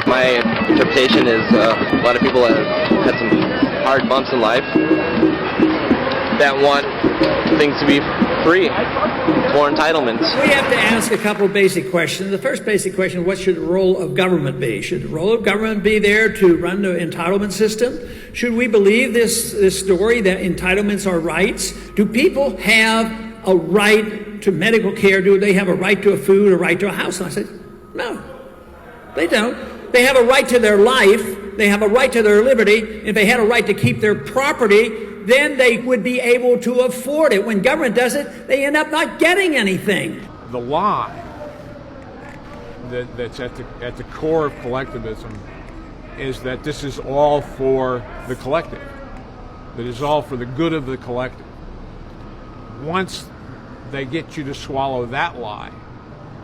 S30: My interpretation is a lot of people have had some hard bumps in life that want things to be free, more entitlements.
S24: We have to ask a couple of basic questions. The first basic question, what should the role of government be? Should the role of government be there to run the entitlement system? Should we believe this story that entitlements are rights? Do people have a right to medical care? Do they have a right to a food, a right to a house? And I said, no, they don't. They have a right to their life. They have a right to their liberty. If they had a right to keep their property, then they would be able to afford it. When government does it, they end up not getting anything.
S32: The lie that's at the core of collectivism is that this is all for the collective, that is all for the good of the collective. Once they get you to swallow that lie,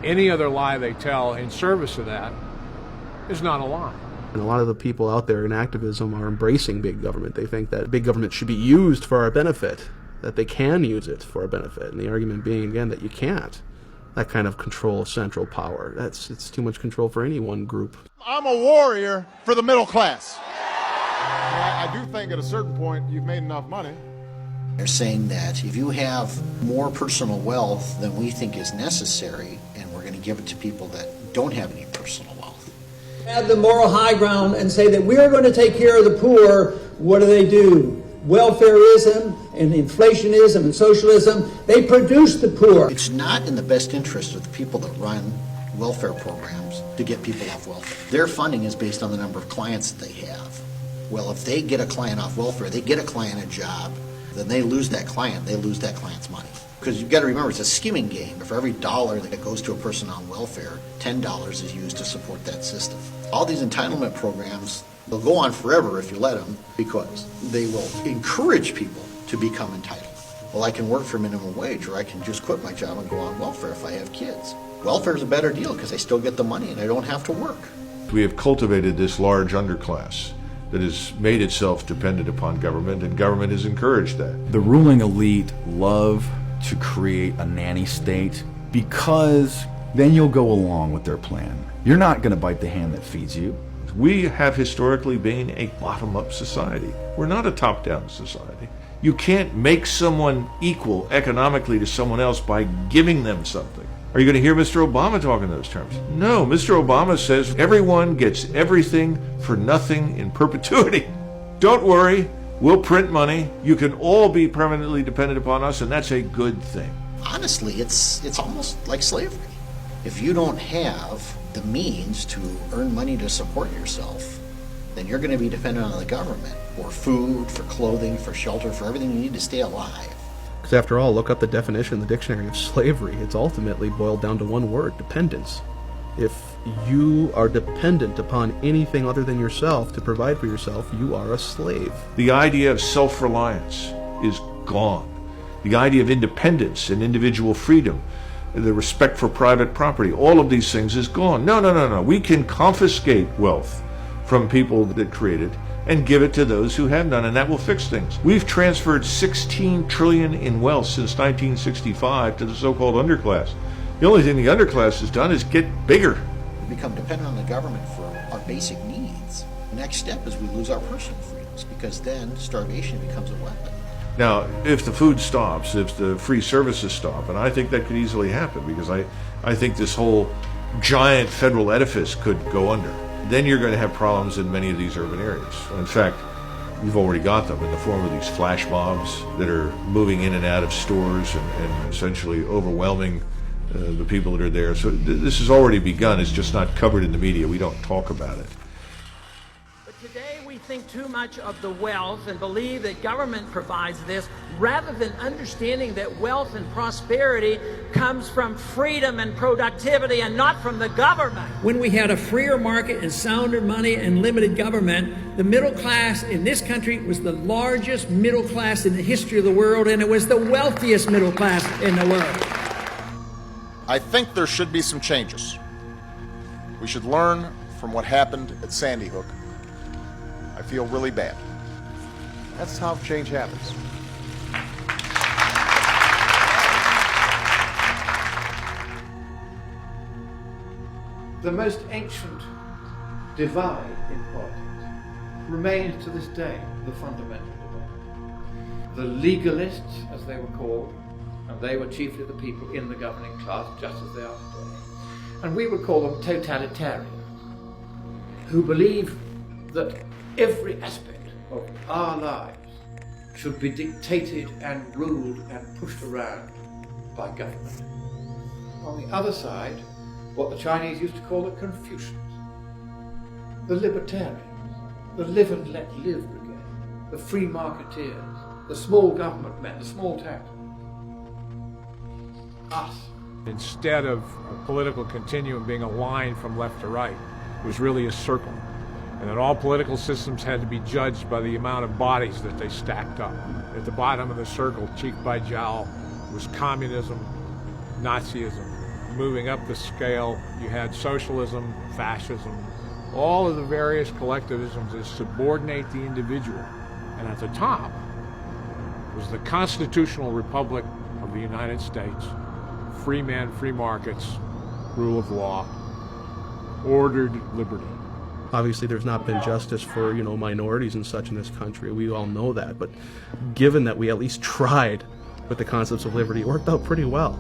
S32: any other lie they tell in service of that is not a lie.
S11: And a lot of the people out there in activism are embracing big government. They think that big government should be used for our benefit, that they can use it for our benefit. And the argument being, again, that you can't. That kind of control of central power. It's too much control for any one group.
S33: I'm a warrior for the middle class. I do think at a certain point you've made enough money.
S2: They're saying that if you have more personal wealth than we think is necessary, and we're going to give it to people that don't have any personal wealth.
S24: Have the moral high ground and say that we are going to take care of the poor. What do? welfareism and inflationism and socialism, they produce the poor.
S2: It's not in the best interest of the people that run welfare programs to get people off welfare. Their funding is based on the number of clients that they have. Well, if they get a client off welfare, they get a client a job, then they lose that client, they lose that client's money. Because you've got to remember, it's a skimming game. For every dollar that goes to a person on welfare, $10 is used to support that system. All these entitlement programs, they'll go on forever if you let them, because they will encourage people to become entitled. Well, I can work for minimum wage, or I can just quit my job and go on welfare if I have kids. Welfare is a better deal because I still get the money and I don't have to work.
S15: We have cultivated this large underclass that has made itself dependent upon government, and government has encouraged that.
S4: The ruling elite love to create a nanny state because then you'll go along with their plan. You're not going to bite the hand that feeds you.
S15: We have historically been a bottom-up society. We're not a top-down society. You can't make someone equal economically to someone else by giving them something. Are you going to hear Mr. Obama talk in those terms? No, Mr. Obama says everyone gets everything for nothing in perpetuity. Don't worry, we'll print money. You can all be permanently dependent upon us, and that's a good thing.
S2: Honestly, it's almost like slavery. If you don't have the means to earn money to support yourself, then you're going to be dependent on the government for food, for clothing, for shelter, for everything you need to stay alive.
S11: Because after all, look up the definition in the dictionary of slavery. It's ultimately boiled down to one word: dependence. If you are dependent upon anything other than yourself to provide for yourself, you are a slave.
S15: The idea of self-reliance is gone. The idea of independence and individual freedom, the respect for private property, all of these things is gone. No. We can confiscate wealth from people that create it and give it to those who have none, and that will fix things. We've transferred $16 trillion in wealth since 1965 to the so-called underclass. The only thing the underclass has done is get bigger.
S2: We become dependent on the government for our basic needs. The next step is we lose our personal freedoms, because then starvation becomes a weapon.
S15: Now, if the food stops, if the free services stop, and I think that could easily happen, because I think this whole giant federal edifice could go under, then you're going to have problems in many of these urban areas. In fact, you've already got them in the form of these flash mobs that are moving in and out of stores and essentially overwhelming the people that are there. So this has already begun. It's just not covered in the media. We don't talk about it.
S24: But today we think too much of the wealth and believe that government provides this, rather than understanding that wealth and prosperity comes from freedom and productivity and not from the government. When we had a freer market and sounder money and limited government, the middle class in this country was the largest middle class in the history of the world, and it was the wealthiest middle class in the world.
S33: I think there should be some changes. We should learn from what happened at Sandy Hook. I feel really bad.
S29: That's how change happens.
S1: The most ancient divide in politics remains to this day the fundamental divide. The legalists, as they were called, and they were chiefly the people in the governing class, just as they are today, and we would call them totalitarians, who believe that every aspect of our lives should be dictated and ruled and pushed around by government. On the other side, what the Chinese used to call the Confucians, the libertarians, the live and let live brigade, the free marketeers, the small government men, the small taxmen. Us.
S32: Instead of a political continuum being a line from left to right, it was really a circle. And that all political systems had to be judged by the amount of bodies that they stacked up. At the bottom of the circle, cheek by jowl, was communism, Nazism. Moving up the scale, you had socialism, fascism, all of the various collectivisms that subordinate the individual. And at the top was the constitutional republic of the United States. Free men, free markets, rule of law, ordered liberty.
S11: Obviously, there's not been justice for, minorities and such in this country. We all know that. But given that we at least tried with the concepts of liberty, it worked out pretty well.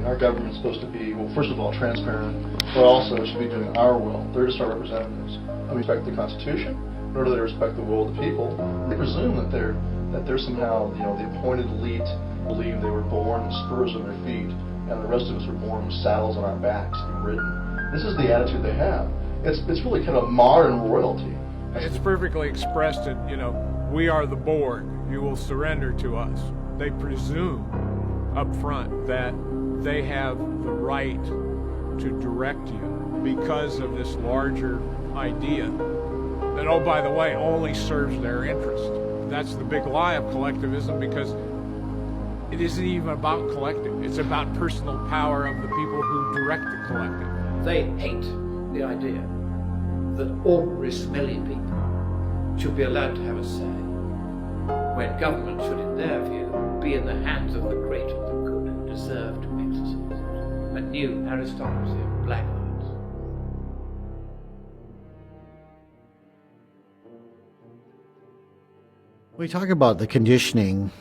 S3: Our government's supposed to be, well, first of all, transparent, but also should be doing our will. They're just our representatives. And we respect the Constitution, nor do they respect the will of the people. They presume that they're that they're somehow, the appointed elite, believe they were born with spurs on their feet, and the rest of us were born with saddles on our backs to be ridden. This is the attitude they have. It's really kind of modern royalty.
S32: It's perfectly expressed in, we are the board, you will surrender to us. They presume up front that they have the right to direct you because of this larger idea that, oh, by the way, only serves their interest. That's the big lie of collectivism, because it isn't even about collective. It's about personal power of the people who direct the collective.
S1: They hate the idea that ordinary smelly people should be allowed to have a say, when government should, in their view, be in the hands of the great and the good who deserve to exercise it. A new aristocracy of blackguards.
S2: We talk about the conditioning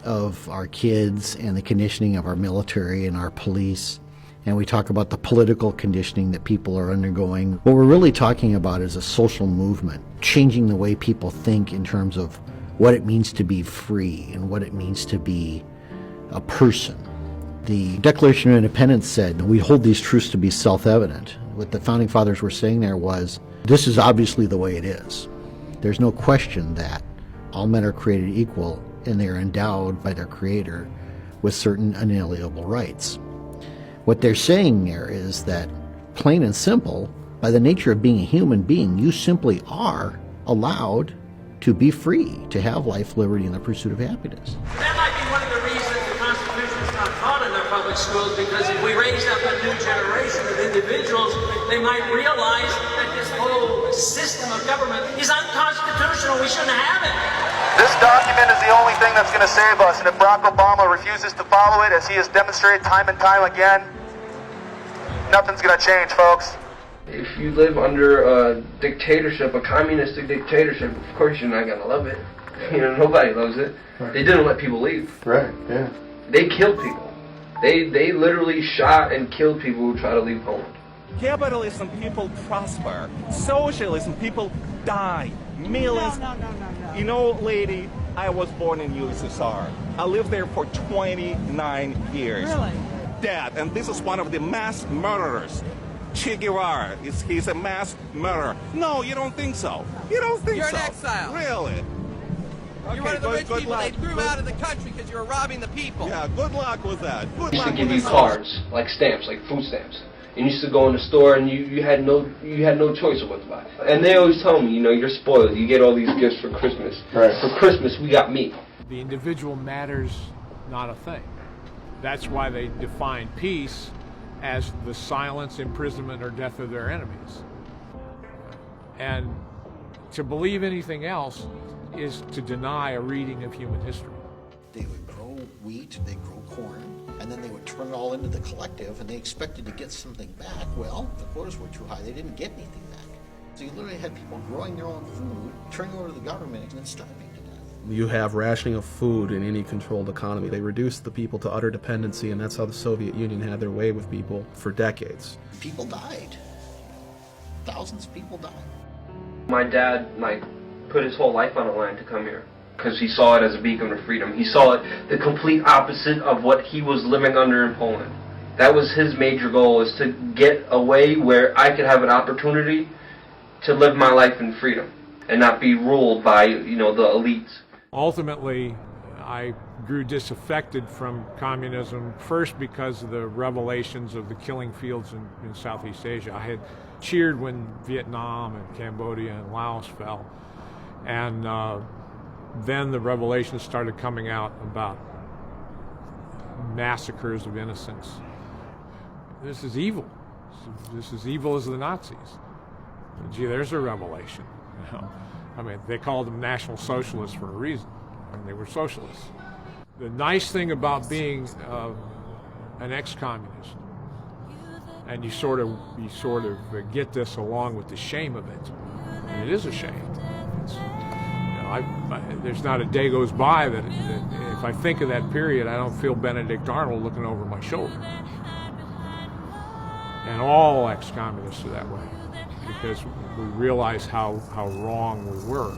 S2: of our kids and the conditioning of our military and our police, and we talk about the political conditioning that people are undergoing. What we're really talking about is a social movement, changing the way people think in terms of what it means to be free and what it means to be a person. The Declaration of Independence said we hold these truths to be self-evident. What the Founding Fathers were saying there was, this is obviously the way it is. There's no question that all men are created equal and they are endowed by their Creator with certain unalienable rights. What they're saying there is that, plain and simple, by the nature of being a human being, you simply are allowed to be free, to have life, liberty, and the pursuit of happiness.
S5: That might be one of the reasons the Constitution is not taught in our public schools, because if we raise up a new generation of individuals, they might realize that this whole system of government is unconstitutional. We shouldn't have it.
S6: This document is the only thing that's going to save us, and if Barack Obama refuses to follow it, as he has demonstrated time and time again, nothing's going to change, folks.
S7: If you live under a dictatorship, a communistic dictatorship, of course you're not going to love it. Nobody loves it. Right. They didn't let people leave.
S3: Right, yeah.
S7: They killed people. They literally shot and killed people who try to leave Poland.
S10: Capitalism, people prosper. Socialism, people die. Millions. No. Lady, I was born in USSR. I lived there for 29 years.
S5: Really?
S10: Dead. And this is one of the mass murderers. Che Guevara, he's a mass murderer. No, you don't think so. You don't think so.
S5: You're an exile.
S10: Really?
S5: You're one of the rich people they threw out of the country because you were robbing the people.
S10: Yeah, good luck with that. Good
S7: They used
S10: luck
S7: to give
S10: with
S7: you
S10: this.
S7: cards, like stamps, like food stamps. And you used to go in the store and you had no choice of what to buy. And they always tell me, you're spoiled. You get all these gifts for Christmas.
S3: Right.
S7: For Christmas, we got meat.
S32: The individual matters not a thing. That's why they define peace as the silence, imprisonment, or death of their enemies. And to believe anything else is to deny a reading of human history.
S2: They would grow wheat, they'd grow corn, and then they would turn it all into the collective, and they expected to get something back. Well, the quotas were too high, they didn't get anything back. So you literally had people growing their own food, turning over to the government, and then starving to death.
S11: You have rationing of food in any controlled economy. They reduced the people to utter dependency, and that's how the Soviet Union had their way with people for decades.
S2: People died. Thousands of people died.
S7: My dad, put his whole life on the line to come here because he saw it as a beacon of freedom. He saw it the complete opposite of what he was living under in Poland. That was his major goal, is to get away where I could have an opportunity to live my life in freedom and not be ruled by, the elites.
S32: Ultimately, I grew disaffected from communism, first because of the revelations of the killing fields in Southeast Asia. I had cheered when Vietnam and Cambodia and Laos fell. And then the revelations started coming out about massacres of innocents. This is evil. This is evil as the Nazis. Gee, there's a revelation. They called them National Socialists for a reason. They were socialists. The nice thing about being an ex-communist, and you sort of get this along with the shame of it, and it is a shame. There's not a day goes by that if I think of that period, I don't feel Benedict Arnold looking over my shoulder. And all ex-communists are that way, because we realize how wrong we were.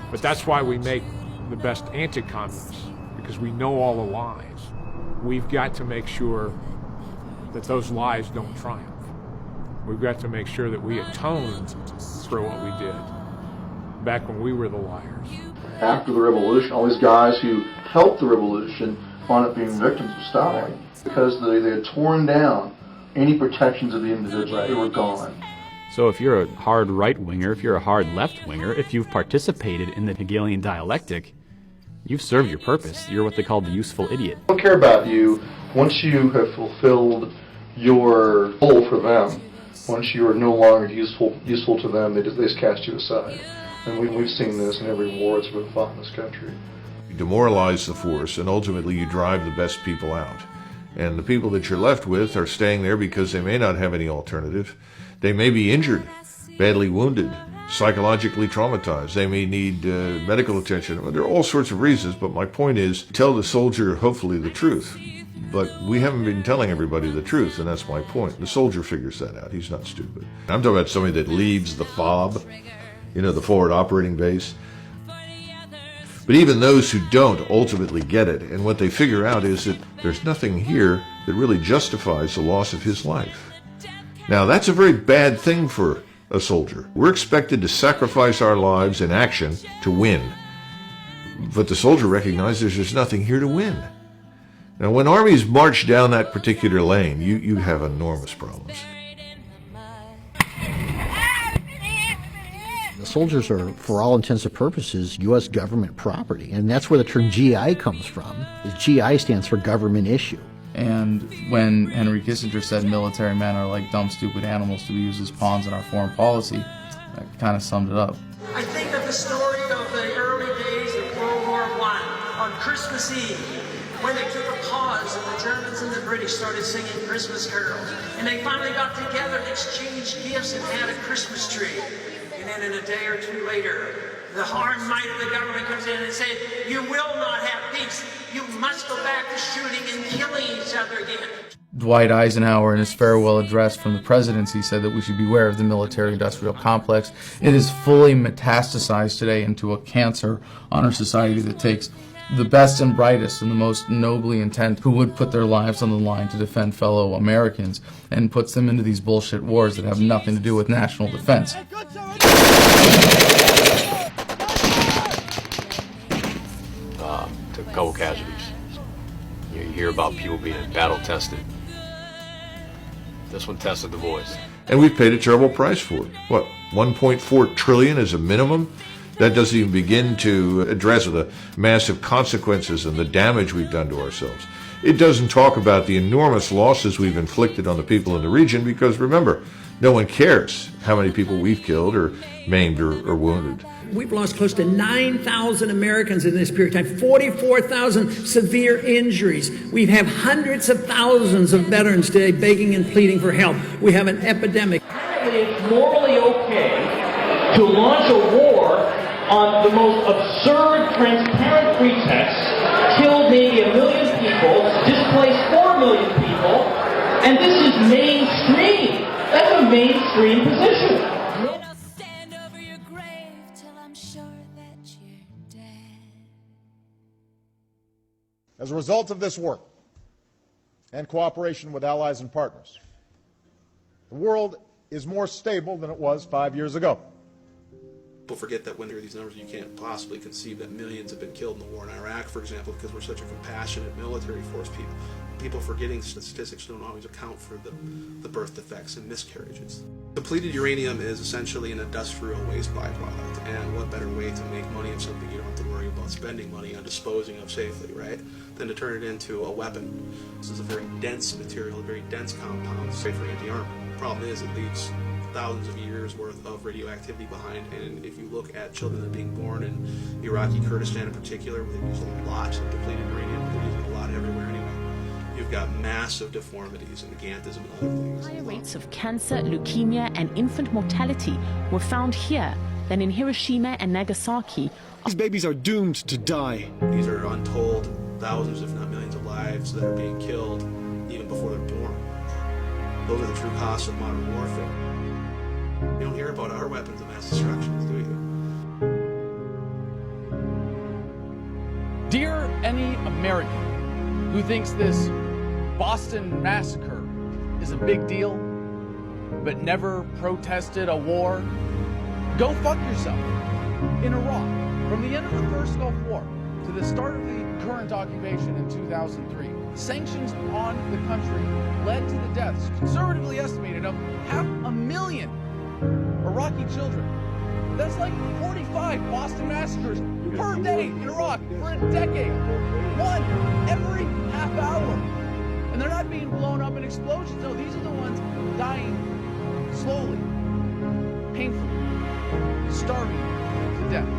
S32: But that's why we make the best anti-communists because we know all the lies. We've got to make sure that those lies don't triumph. We've got to make sure that we atone for what we did back when we were the liars.
S3: After the revolution, all these guys who helped the revolution wound up being victims of Stalin because they had torn down any protections of the individual. They were gone.
S8: So if you're a hard right-winger, if you're a hard left-winger, if you've participated in the Hegelian dialectic, you've served your purpose. You're what they call the useful idiot.
S3: They don't care about you once you have fulfilled your role for them. Once you are no longer useful to them, they just cast you aside. And we've seen this in every war that's been fought in this country.
S15: You demoralize the force, and ultimately you drive the best people out. And the people that you're left with are staying there because they may not have any alternative. They may be injured, badly wounded, psychologically traumatized. They may need medical attention. There are all sorts of reasons, but my point is, tell the soldier, hopefully, the truth. But we haven't been telling everybody the truth, and that's my point. The soldier figures that out. He's not stupid. I'm talking about somebody that leaves the FOB, the forward operating base. But even those who don't ultimately get it, and what they figure out is that there's nothing here that really justifies the loss of his life. Now, that's a very bad thing for a soldier. We're expected to sacrifice our lives in action to win. But the soldier recognizes there's nothing here to win. Now, when armies march down that particular lane, you have enormous problems.
S2: The soldiers are, for all intents and purposes, U.S. government property, and that's where the term GI comes from. The GI stands for government issue.
S9: And when Henry Kissinger said military men are like dumb, stupid animals to be used as pawns in our foreign policy, that kind of summed it up.
S5: I think of the story of the early days of World War I on Christmas Eve, when they took a pause and the Germans and the British started singing Christmas carols. And they finally got together and exchanged gifts and had a Christmas tree. And then in a day or two later, the armed might of the government comes in and says, you will not have peace. You must go back to shooting and killing each other again.
S9: Dwight Eisenhower, in his farewell address from the presidency, said that we should beware of the military-industrial complex. It is fully metastasized today into a cancer on our society that takes the best and brightest and the most nobly intent who would put their lives on the line to defend fellow Americans and puts them into these bullshit wars that have nothing to do with national defense.
S12: To couple casualties. You hear about people being battle tested. This one tested the voice.
S15: And we've paid a terrible price for it. What, 1.4 trillion is a minimum? That doesn't even begin to address the massive consequences and the damage we've done to ourselves. It doesn't talk about the enormous losses we've inflicted on the people in the region because, remember, no one cares how many people we've killed or maimed or wounded.
S24: We've lost close to 9,000 Americans in this period of time, 44,000 severe injuries. We have hundreds of thousands of veterans today begging and pleading for help. We have an epidemic.
S5: It's morally okay to launch a war on the most absurd, transparent pretext, kill maybe 1 million people, displace 4 million people, and this is mainstream. That's a mainstream position.
S33: As a result of this work and cooperation with allies and partners, the world is more stable than it was 5 years ago.
S11: People forget that when there are these numbers, you can't possibly conceive that millions have been killed in the war in Iraq, for example, because we're such a compassionate military force. People forgetting statistics don't always account for the birth defects and miscarriages. Depleted uranium is essentially an industrial waste byproduct, and what better way to make money of something you don't have to worry about spending money on disposing of safely, right, than to turn it into a weapon. This is a very dense material, a very dense compound, safe for anti-armor. The problem is it leaves thousands of years worth of radioactivity behind, and if you look at children that are being born in Iraqi Kurdistan in particular, where they use a lot of depleted uranium, they're using a lot everywhere anyway, you've got massive deformities and gigantism and other things.
S13: Higher rates of cancer, leukemia, and infant mortality were found here than in Hiroshima and Nagasaki.
S31: These babies are doomed to die.
S11: These are untold thousands, if not millions of lives that are being killed even before they're born. Those are the true costs of modern warfare. You don't hear about our weapons of mass destruction, do you?
S9: any American who thinks this Boston massacre is a big deal, but never protested a war, go fuck yourself. In Iraq, from the end of the first Gulf War to the start of the current occupation in 2003, sanctions on the country led to the deaths, conservatively estimated, of 500,000 Iraqi children. That's like 45 Boston massacres per day in Iraq for a decade. One every half hour. And they're not being blown up in explosions. No, these are the ones dying slowly, painfully, starving to death.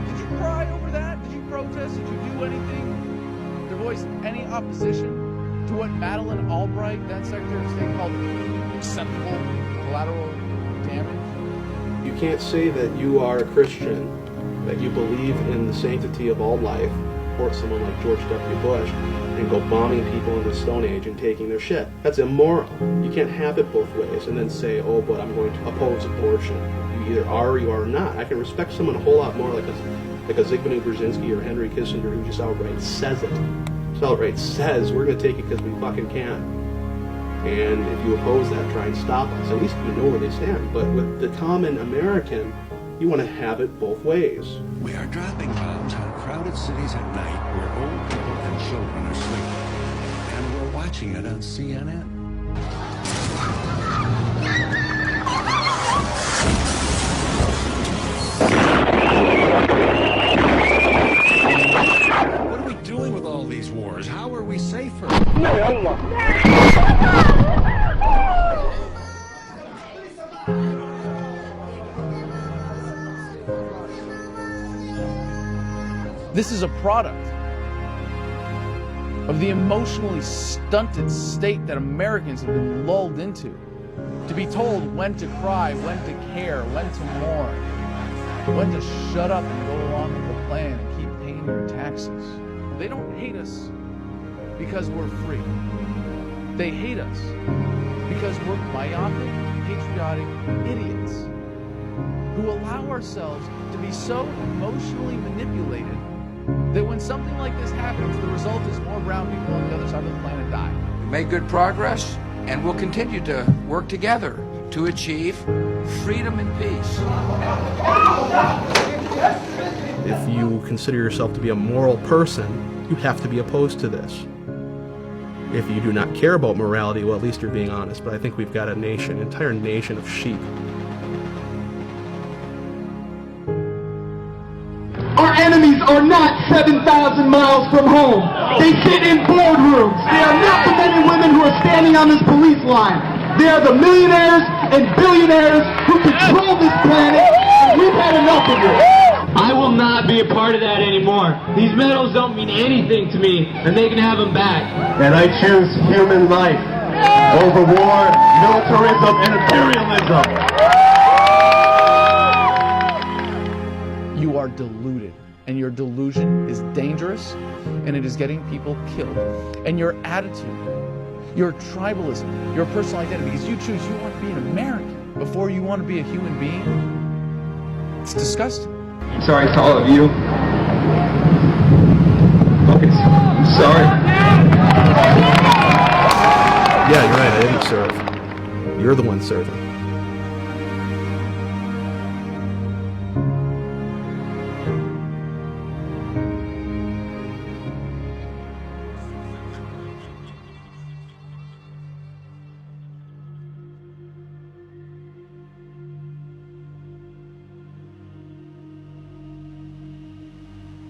S9: Did you cry over that? Did you protest? Did you do anything to voice any opposition to what Madeleine Albright, then Secretary of State, called acceptable collateral damage?
S11: You can't say that you are a Christian, that you believe in the sanctity of all life, support someone like George W. Bush, and go bombing people in the Stone Age and taking their shit. That's immoral. You can't have it both ways and then say, oh, but I'm going to oppose abortion. You either are or you are not. I can respect someone a whole lot more like a Zygmunt Brzezinski or Henry Kissinger who just outright says it. Just outright says, we're going to take it because we fucking can. And if you oppose that, try and stop us. At least you know where they stand. But with the common American, you want to have it both ways.
S14: We are dropping bombs on crowded cities at night where old people and children are sleeping. And we're watching it on CNN. What are we doing with all these wars? How are we safer?
S9: This is a product of the emotionally stunted state that Americans have been lulled into. To be told when to cry, when to care, when to mourn, when to shut up and go along with the plan and keep paying your taxes. They don't hate us because we're free. They hate us because we're myopic, patriotic idiots who allow ourselves to be so emotionally manipulated that when something like this happens, the result is more brown people on the other side of the planet die.
S16: We made good progress, and we'll continue to work together to achieve freedom and peace.
S11: If you consider yourself to be a moral person, you have to be opposed to this. If you do not care about morality, well, at least you're being honest. But I think we've got a nation, an entire nation of sheep.
S17: Our enemies are not 7,000 miles from home. They sit in boardrooms. They are not the men and women who are standing on this police line. They are the millionaires and billionaires who control this planet, and we've had enough of it.
S18: I will not be a part of that anymore. These medals don't mean anything to me, and they can have them back.
S17: And I choose human life over war, militarism, and imperialism.
S9: You are deluded, and your delusion is dangerous, and it is getting people killed. And your attitude, your tribalism, your personal identity, because you choose you want to be an American before you want to be a human being, it's disgusting.
S17: Sorry to all of you. I'm sorry.
S11: Yeah, you're right, I didn't serve. You're the one serving.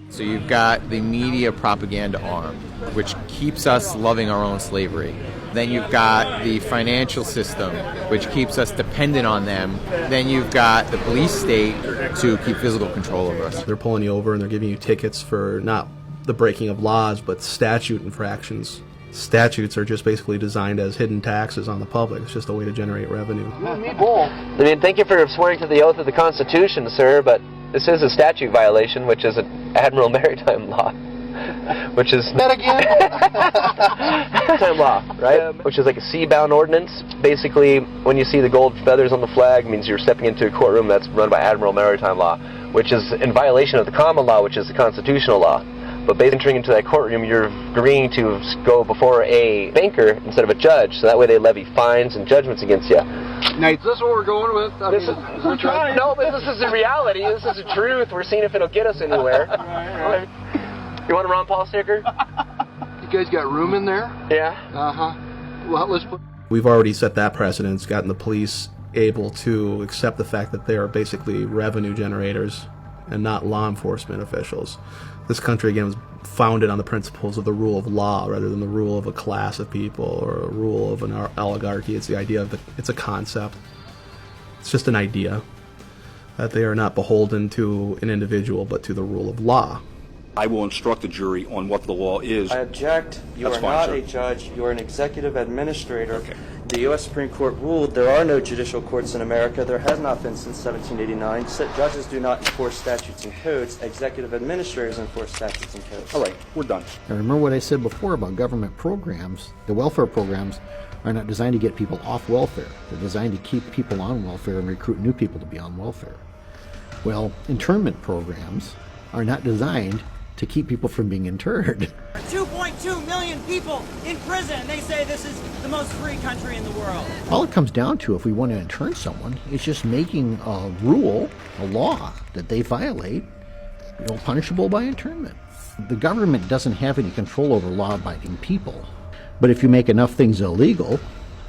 S19: So you've got the media propaganda arm, which keeps us loving our own slavery. Then you've got the financial system, which keeps us dependent on them. Then you've got the police state to keep physical control over us.
S11: They're pulling you over and they're giving you tickets for not the breaking of laws, but statute infractions. Statutes are just basically designed as hidden taxes on the public. It's just a way to generate revenue.
S30: I mean, thank you for swearing to the oath of the Constitution, sir, but this is a statute violation, which is an Admiral Maritime Law, which is...
S17: That again?
S30: Maritime Law, right? Which is like a sea-bound ordinance. Basically, when you see the gold feathers on the flag, it means you're stepping into a courtroom that's run by Admiral Maritime Law, which is in violation of the common law, which is the constitutional law. But basically entering into that courtroom, you're agreeing to go before a banker instead of a judge, so that way they levy fines and judgments against you.
S1: Now, is this what we're going with?
S30: No, but this is the reality. This is the truth. We're seeing if it'll get us anywhere. Right. You want a Ron Paul sticker?
S1: You guys got room in there?
S30: Yeah.
S1: Uh-huh. Well, let's put...
S11: We've already set that precedent, gotten the police able to accept the fact that they are basically revenue generators and not law enforcement officials. This country, again, was founded on the principles of the rule of law rather than the rule of a class of people or a rule of an oligarchy. It's the idea of it's a concept. It's just an idea that they are not beholden to an individual but to the rule of law.
S4: I will instruct the jury on what the law is.
S6: I object. You
S4: That's
S6: are
S4: fine,
S6: not
S4: sir.
S6: a judge. You are an executive administrator.
S4: Okay.
S6: The U.S. Supreme Court ruled there are no judicial courts in America. There has not been since 1789. Judges do not enforce statutes and codes. Executive administrators enforce statutes and codes.
S4: All right, we're done.
S2: Now remember what I said before about government programs. The welfare programs are not designed to get people off welfare. They're designed to keep people on welfare and recruit new people to be on welfare. Well, internment programs are not designed to keep people from being interred.
S10: 2.2 million people in prison. They say this is the most free country in the world.
S2: All it comes down to, if we want to intern someone, is just making a rule, a law, that they violate, punishable by internment. The government doesn't have any control over law-abiding people. But if you make enough things illegal,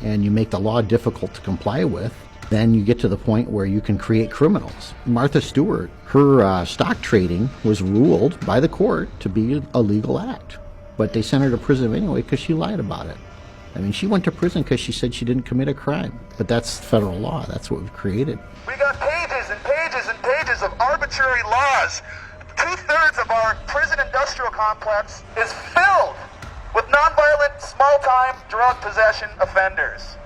S2: and you make the law difficult to comply with, then you get to the point where you can create criminals. Martha Stewart, her stock trading was ruled by the court to be a legal act. But they sent her to prison anyway because she lied about it. I mean, she went to prison because she said she didn't commit a crime. But that's federal law. That's what we've created.
S20: We got pages and pages and pages of arbitrary laws. 2/3 of our prison industrial complex is filled with nonviolent, small-time drug possession offenders.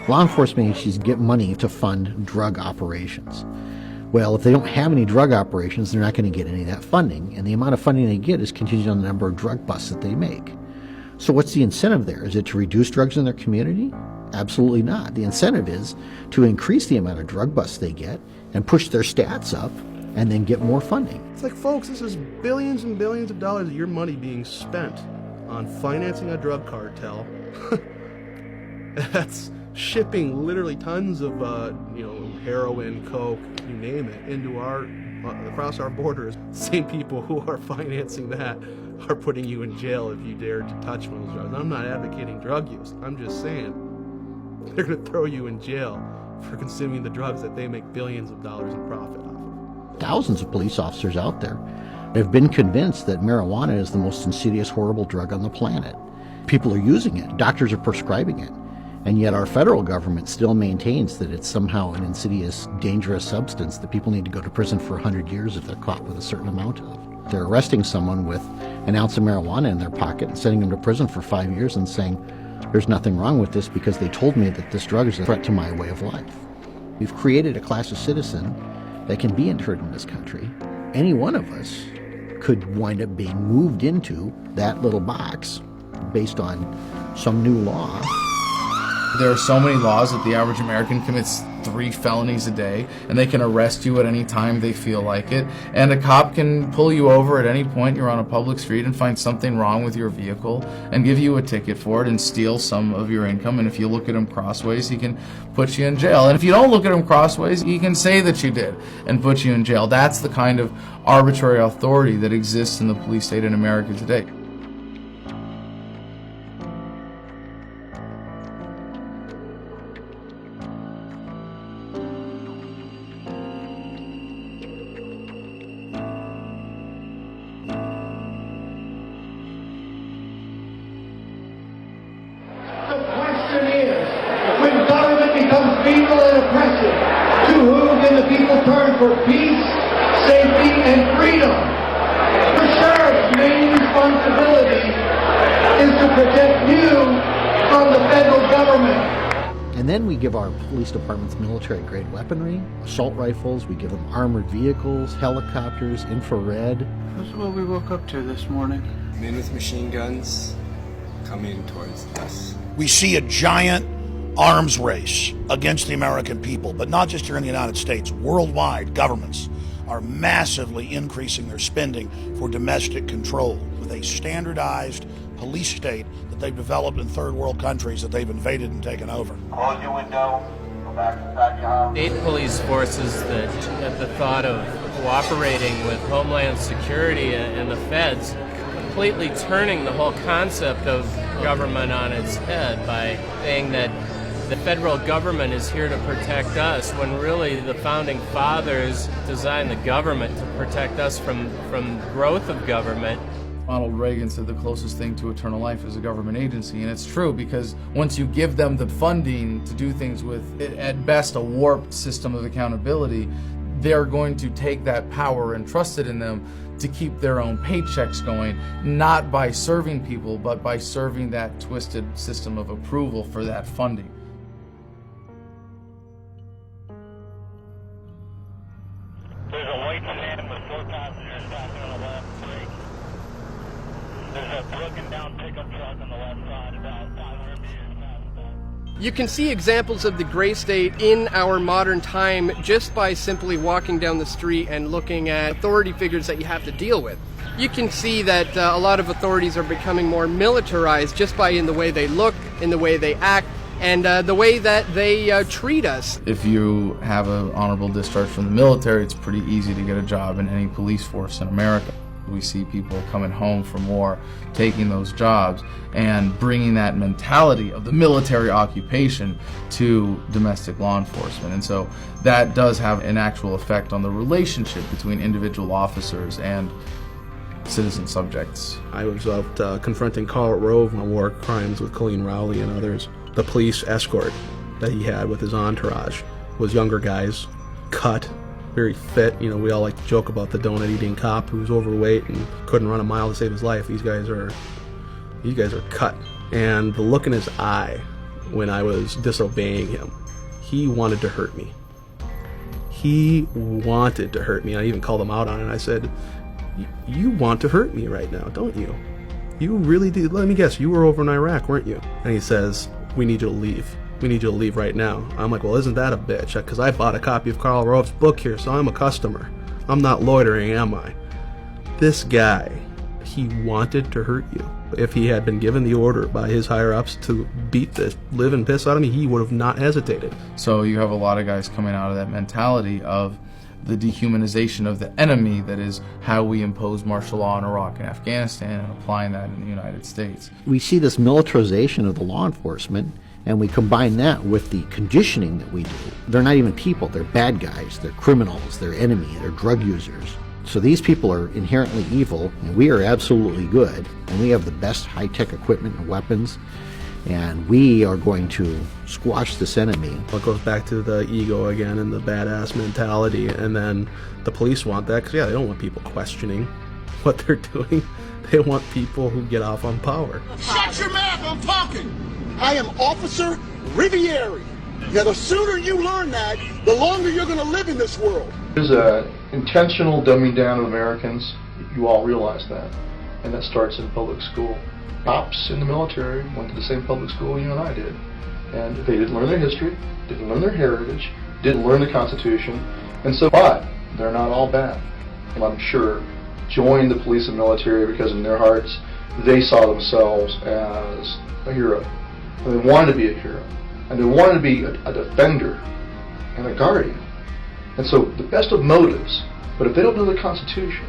S2: Law enforcement agencies get money to fund drug operations. Well, if they don't have any drug operations, they're not going to get any of that funding, and the amount of funding they get is contingent on the number of drug busts that they make. So what's the incentive there? Is it to reduce drugs in their community? Absolutely not. The incentive is to increase the amount of drug busts they get and push their stats up and then get more funding.
S11: It's like, folks, this is billions and billions of dollars of your money being spent on financing a drug cartel. That's shipping literally tons of, heroin, coke, you name it, into across our borders. Same people who are financing that are putting you in jail if you dare to touch one of those drugs. I'm not advocating drug use. I'm just saying they're going to throw you in jail for consuming the drugs that they make billions of dollars in profit off of.
S2: Thousands of police officers out there have been convinced that marijuana is the most insidious, horrible drug on the planet. People are using it. Doctors are prescribing it. And yet our federal government still maintains that it's somehow an insidious, dangerous substance that people need to go to prison for 100 years if they're caught with a certain amount of. They're arresting someone with an ounce of marijuana in their pocket and sending them to prison for 5 years and saying, there's nothing wrong with this because they told me that this drug is a threat to my way of life. We've created a class of citizen that can be interred in this country. Any one of us could wind up being moved into that little box based on some new law.
S9: There are so many laws that the average American commits 3 felonies a day, and they can arrest you at any time they feel like it. And a cop can pull you over at any point you're on a public street and find something wrong with your vehicle and give you a ticket for it and steal some of your income. And if you look at him crossways, he can put you in jail. And if you don't look at him crossways, he can say that you did and put you in jail. That's the kind of arbitrary authority that exists in the police state in America today.
S17: Evil and oppressive. To whom can the people turn for peace, safety, and freedom? The sheriff's main responsibility is to protect you from the federal government.
S2: And then we give our police departments military-grade weaponry, assault rifles, we give them armored vehicles, helicopters, infrared.
S21: That's what we woke up to this morning.
S22: Men with machine guns coming towards us.
S23: We see a giant arms race against the American people, but not just here in the United States. Worldwide, governments are massively increasing their spending for domestic control with a standardized police state that they've developed in third world countries that they've invaded and taken over.
S20: Close your window, go back inside your house.
S3: State police forces that at the thought of cooperating with Homeland Security and the feds, completely turning the whole concept of government on its head by saying that the federal government is here to protect us, when really the founding fathers designed the government to protect us from growth of government.
S9: Ronald Reagan said the closest thing to eternal life is a government agency, and it's true, because once you give them the funding to do things with, at best, a warped system of accountability, they're going to take that power entrusted in them to keep their own paychecks going, not by serving people, but by serving that twisted system of approval for that funding.
S20: There's a white sedan with 4 passengers passing on the left brake. There's a broken down pickup truck on the left side about 500 meters past that.
S5: You can see examples of the GreyState in our modern time just by simply walking down the street and looking at authority figures that you have to deal with. You can see that a lot of authorities are becoming more militarized just by in the way they look, in the way they act, and the way that they treat us.
S9: If you have an honorable discharge from the military, it's pretty easy to get a job in any police force in America. We see people coming home from war, taking those jobs, and bringing that mentality of the military occupation to domestic law enforcement. And so that does have an actual effect on the relationship between individual officers and citizen subjects.
S11: I was out confronting Karl Rove on war crimes with Colleen Rowley and others. The police escort that he had with his entourage was younger guys, cut, very fit. You know, we all like to joke about the donut-eating cop who's overweight and couldn't run a mile to save his life. These guys are cut. And the look in his eye when I was disobeying him, he wanted to hurt me. He wanted to hurt me. I even called him out on it. I said, "You want to hurt me right now, don't you? You really do. Let me guess, you were over in Iraq, weren't you?" And he says, "We need you to leave. We need you to leave right now." I'm like, "Well, isn't that a bitch? Because I bought a copy of Karl Rove's book here, so I'm a customer. I'm not loitering, am I?" This guy, he wanted to hurt you. If he had been given the order by his higher-ups to beat the living piss out of me, he would have not hesitated.
S9: So you have a lot of guys coming out of that mentality of the dehumanization of the enemy, that is how we impose martial law in Iraq and Afghanistan, and applying that in the United States.
S2: We see this militarization of the law enforcement, and we combine that with the conditioning that we do. They're not even people, they're bad guys, they're criminals, they're enemy, they're drug users. So these people are inherently evil, and we are absolutely good, and we have the best high-tech equipment and weapons, and we are going to squash this enemy.
S11: It goes back to the ego again and the badass mentality, and then the police want that because, yeah, they don't want people questioning what they're doing. They want people who get off on power.
S17: Shut your mouth, I'm talking! I am Officer Rivieri. Now, the sooner you learn that, the longer you're going to live in this world.
S7: There's an intentional dumbing down of Americans. You all realize that. And that starts in public school. Cops in the military went to the same public school you and I did. And they didn't learn their history, didn't learn their heritage, didn't learn the Constitution. And so, but they're not all bad. And I'm sure joined the police and military because in their hearts, they saw themselves as a hero. And they wanted to be a hero. And they wanted to be a defender and a guardian. And so the best of motives, but if they don't know the Constitution,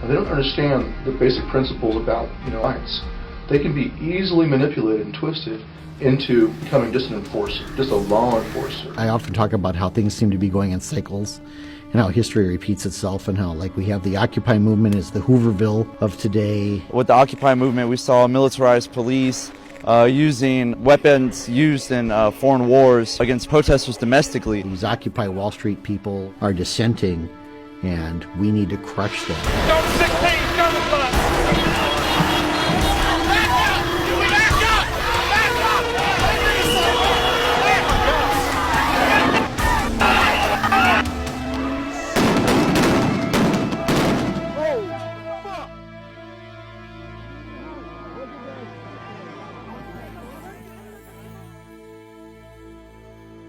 S7: and they don't understand the basic principles about, rights, they can be easily manipulated and twisted into becoming just an enforcer, just a law enforcer.
S2: I often talk about how things seem to be going in cycles, and how history repeats itself, and how, like, we have the Occupy movement is the Hooverville of today.
S6: With the Occupy movement, we saw militarized police using weapons used in foreign wars against protesters domestically.
S2: These Occupy Wall Street people are dissenting, and we need to crush them.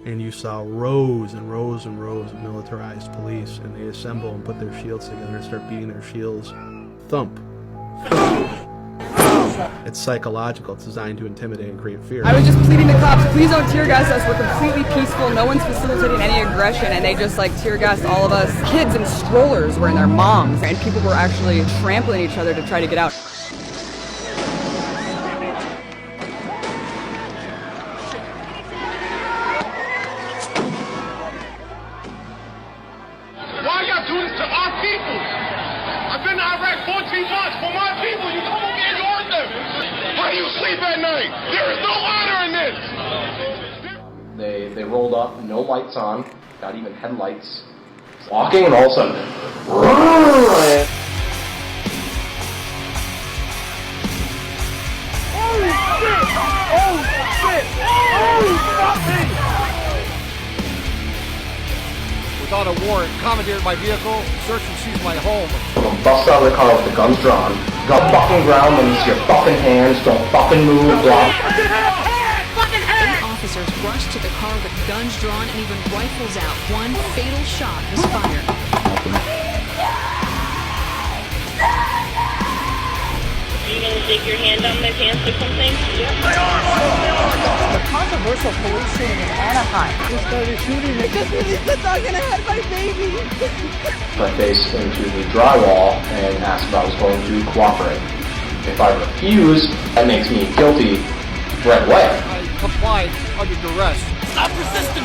S11: and you saw rows and rows and rows of militarized police, and they assemble and put their shields together and start beating their shields. Thump. It's psychological. It's designed to intimidate and create fear.
S8: I was just pleading to cops, please don't tear gas us. We're completely peaceful. No one's facilitating any aggression, and they just like tear gassed all of us. Kids in strollers were in their moms, and people were actually trampling each other to try to get out.
S12: Why y'all doing this to our people? I've been to Iraq 14 months for my people. You come over here and ignored them. How do you sleep at night? There is no honor in this.
S13: They rolled up, no lights on, not even headlights, walking, and all of a sudden,
S15: Without a warrant, commandeered my vehicle, search and seize my home.
S13: bust out of the car with the guns drawn. Go fucking ground when you see your fucking hands. Don't fucking move. Block.
S24: Officers rushed to the car with guns drawn and even rifles out. One fatal shot was fired.
S25: Are you going to stick your hand on my pants or something?
S26: The controversial police shooting in Anaheim. They started shooting me. Just released the dog and I had my baby.
S13: My face into the drywall and asked if I was going to cooperate. If I refuse, that makes me guilty right away.
S15: I complied under duress.
S12: Stop resisting!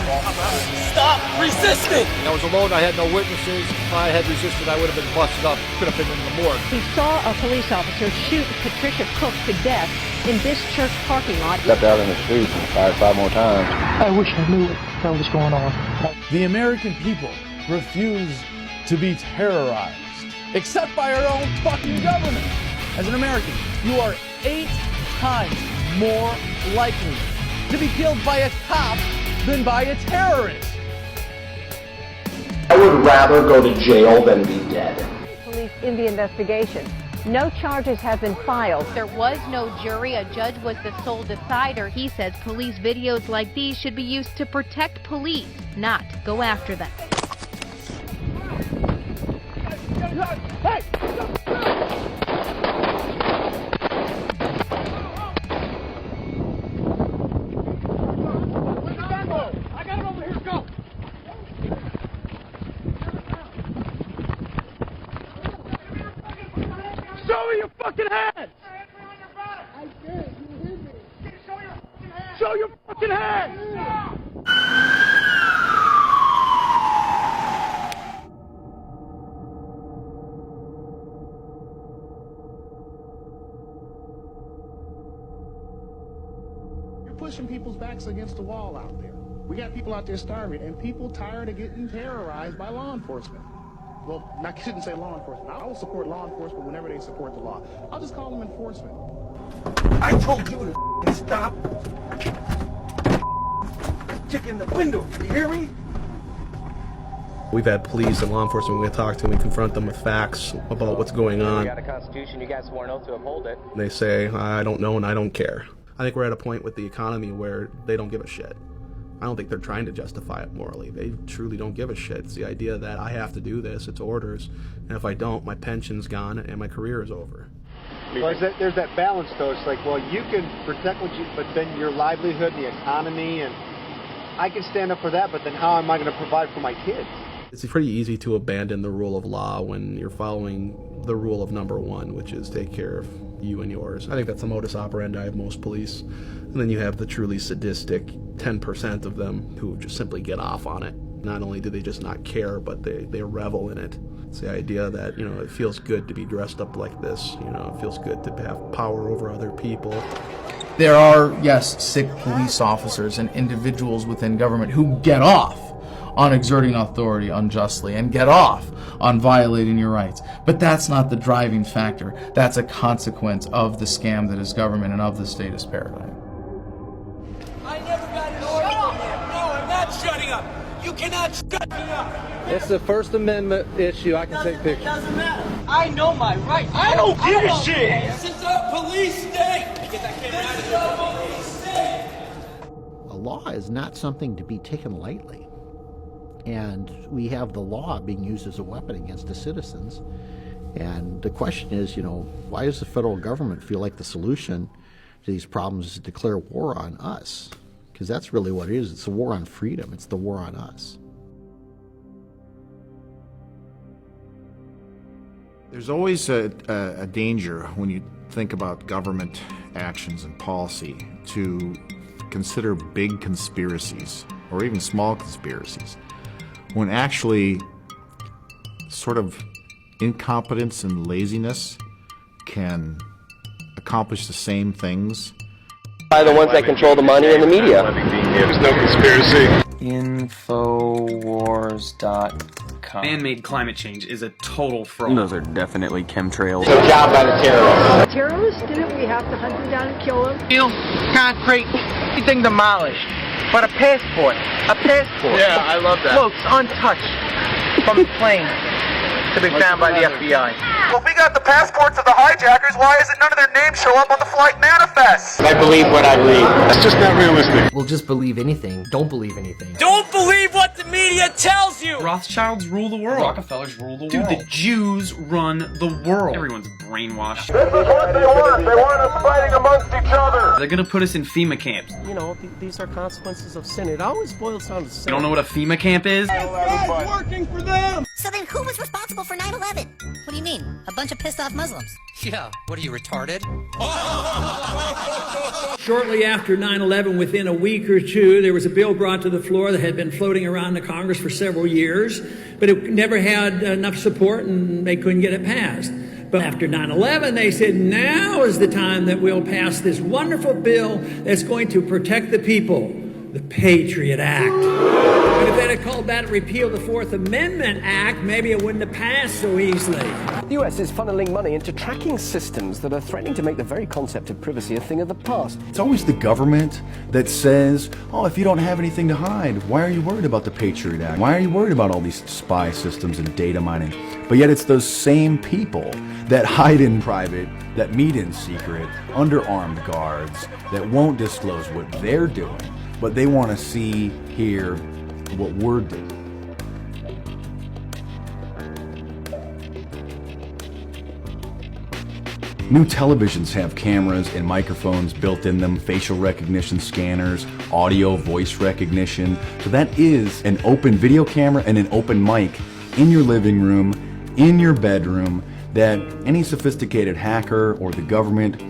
S12: Stop resisting!
S15: I was alone, I had no witnesses. If I had resisted, I would have been busted up, could have been in the morgue.
S26: He saw a police officer shoot Patricia Cook to death in this church parking lot.
S27: Stepped out in the street and fired 5 more times.
S26: I wish I knew what the hell was going on.
S28: The American people refuse to be terrorized, except by our own fucking government. As an American, you are 8 times more likely to be killed by a cop than by a terrorist.
S13: I would rather go to jail than be dead.
S26: Police in the investigation. No charges have been filed.
S29: There was no jury. A judge was the sole decider. He says police videos like these should be used to protect police, not go after them.
S12: Hey! Show me your fucking hands! I did. You hit me. Show your fucking hands!
S30: You're pushing people's backs against the wall out there. We got people out there starving, and people tired of getting terrorized by law enforcement. Well, I shouldn't say law enforcement. I will support law enforcement whenever they support the law. I'll just call them enforcement.
S12: I told you to stop kicking the window. You hear me?
S11: We've had police and law enforcement we talk to and we confront them with facts about what's going on.
S30: We got a constitution. You guys swore an oath to uphold it.
S11: They say, I don't know and I don't care. I think we're at a point with the economy where they don't give a shit. I don't think they're trying to justify it morally. They truly don't give a shit. It's the idea that I have to do this, it's orders, and if I don't, my pension's gone and my career is over.
S31: Well, there's that balance, though. It's like, well, you can protect what you, but then your livelihood, the economy, and I can stand up for that, but then how am I going to provide for my kids?
S11: It's pretty easy to abandon the rule of law when you're following the rule of number one, which is take care of you and yours. I think that's the modus operandi of most police. And then you have the truly sadistic 10% of them who just simply get off on it. Not only do they just not care, but they revel in it. It's the idea that, you know, it feels good to be dressed up like this. You know, it feels good to have power over other people.
S9: There are, yes, sick police officers and individuals within government who get off on exerting authority unjustly and get off on violating your rights. But that's not the driving factor. That's a consequence of the scam that is government and of the statist paradigm.
S12: I never got an order from you. No, I'm not shutting up. You cannot shut me up.
S31: It's a First Amendment issue. I can take pictures.
S12: It doesn't matter. I know my rights. I don't give a shit. This is a police state. Get that camera out of here. This is a police state.
S11: A
S2: law is not something to be taken lightly. And we have the law being used as a weapon against the citizens. And the question is, why does the federal government feel like the solution to these problems is to declare war on us? Because that's really what it is. It's a war on freedom. It's the war on us.
S1: There's always a danger when you think about government actions and policy to consider big conspiracies or even small conspiracies, when actually sort of incompetence and laziness can accomplish the same things.
S6: By the ones that control the money and the media.
S12: There's no conspiracy.
S3: Infowars.com. Man-made climate change is a total fraud.
S27: Those are definitely chemtrails.
S13: It's a job by the terrorists.
S26: Terrorists did it, we have to hunt them down and kill them. Steel, concrete, everything demolished. But a passport.
S3: Yeah, I love that.
S26: Floats untouched from the plane to be found by the FBI.
S20: Well, if we got the passports of the hijackers, why isn't none of their names show up on the flight manifest?
S13: I believe what I read.
S12: That's just not realistic.
S4: We'll just believe anything. Don't believe anything.
S10: Don't believe what the media tells you!
S3: Rothschilds rule the world.
S10: Rockefellers rule the
S3: Dude,
S10: world.
S3: the Jews run the world. Everyone's brainwashed.
S12: This is what they want. They want us fighting amongst each other.
S3: They're gonna put us in FEMA camps.
S4: These are consequences of sin. It always boils down to sin.
S3: You don't know what a FEMA camp is?
S12: It's working for them.
S14: So then who was responsible for 9/11? What do you mean? A bunch of pissed off Muslims.
S10: Yeah, what are you, retarded?
S16: Shortly after 9/11, within a week or two, there was a bill brought to the floor that had been floating around the Congress for several years, but it never had enough support and they couldn't get it passed. But after 9/11, they said, now is the time that we'll pass this wonderful bill that's going to protect the people, the Patriot Act. But if they'd have called that repeal the Fourth Amendment Act, maybe it wouldn't have passed so easily.
S4: The US is funneling money into tracking systems that are threatening to make the very concept of privacy a thing of the past.
S18: It's always the government that says, oh, if you don't have anything to hide, why are you worried about the Patriot Act? Why are you worried about all these spy systems and data mining? But yet it's those same people that hide in private, that meet in secret, under armed guards, that won't disclose what they're doing, but they want to see, hear what we're doing. New televisions have cameras and microphones built in them, facial recognition scanners, audio, voice recognition. So that is an open video camera and an open mic in your living room, in your bedroom, that any sophisticated hacker or the government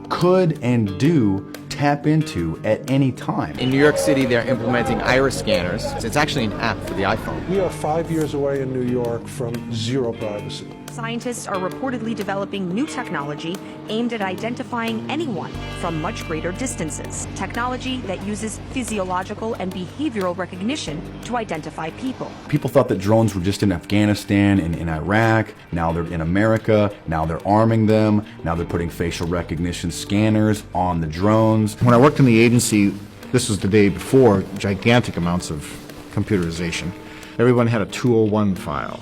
S18: could and do tap into at any time.
S19: In New York City, they're implementing iris scanners. It's actually an app for the iPhone.
S21: We are 5 years away in New York from zero privacy.
S22: Scientists are reportedly developing new technology aimed at identifying anyone from much greater distances. Technology that uses physiological and behavioral recognition to identify people.
S18: People thought that drones were just in Afghanistan and in Iraq. Now they're in America. Now they're arming them. Now they're putting facial recognition scanners on the drones.
S1: When I worked in the agency, this was the day before gigantic amounts of computerization. Everyone had a 201 file.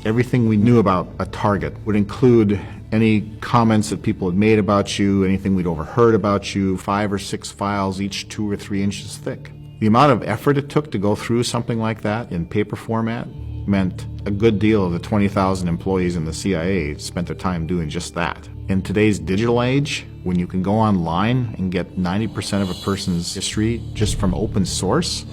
S1: Everything we knew about a target would include any comments that people had made about you, anything we'd overheard about you, 5 or 6 files, each 2 or 3 inches thick. The amount of effort it took to go through something like that in paper format meant a good deal of the 20,000 employees in the CIA spent their time doing just that. In today's digital age, when you can go online and get 90% of a person's history just from open source,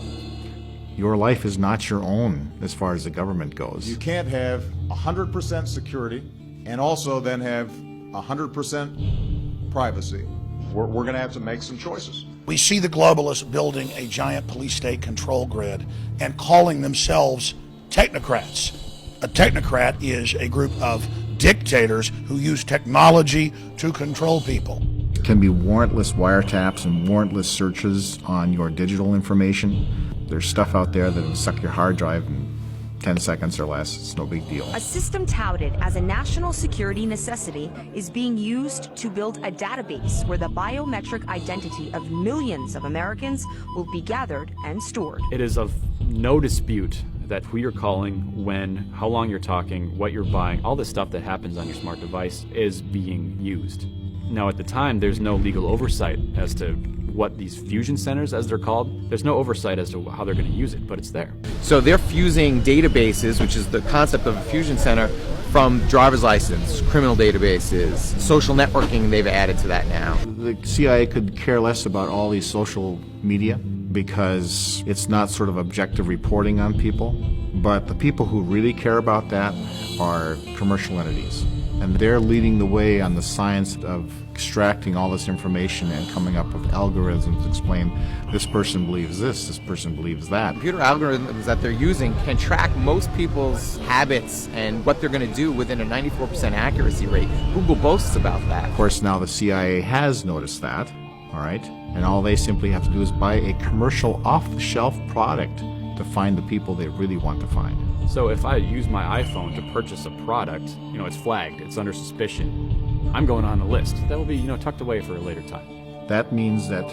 S1: your life is not your own as far as the government goes.
S23: You can't have 100% security and also then have 100% privacy. We're going to have to make some choices.
S32: We see the globalists building a giant police state control grid and calling themselves technocrats. A technocrat is a group of dictators who use technology to control people.
S1: It can be warrantless wiretaps and warrantless searches on your digital information. There's stuff out there that will suck your hard drive in 10 seconds or less. It's no big deal.
S22: A system touted as a national security necessity is being used to build a database where the biometric identity of millions of Americans will be gathered and stored.
S33: It is of no dispute that who you're calling, when, how long you're talking, what you're buying, all the stuff that happens on your smart device is being used. Now, at the time, there's no legal oversight as to what these fusion centers, as they're called, there's no oversight as to how they're going to use it, but it's there.
S19: So they're fusing databases, which is the concept of a fusion center, from driver's license, criminal databases, social networking, they've added to that now.
S1: The CIA could care less about all these social media because it's not sort of objective reporting on people. But the people who really care about that are commercial entities. And they're leading the way on the science of extracting all this information and coming up with algorithms to explain this person believes this person believes that.
S19: Computer algorithms that they're using can track most people's habits and what they're going to do within a 94% accuracy rate. Google boasts about that.
S1: Of course, now the CIA has noticed that, all right? And all they simply have to do is buy a commercial off-the-shelf product to find the people they really want to find.
S33: So if I use my iPhone to purchase a product, it's flagged, it's under suspicion, I'm going on a list. That will be, tucked away for a later time.
S1: That means that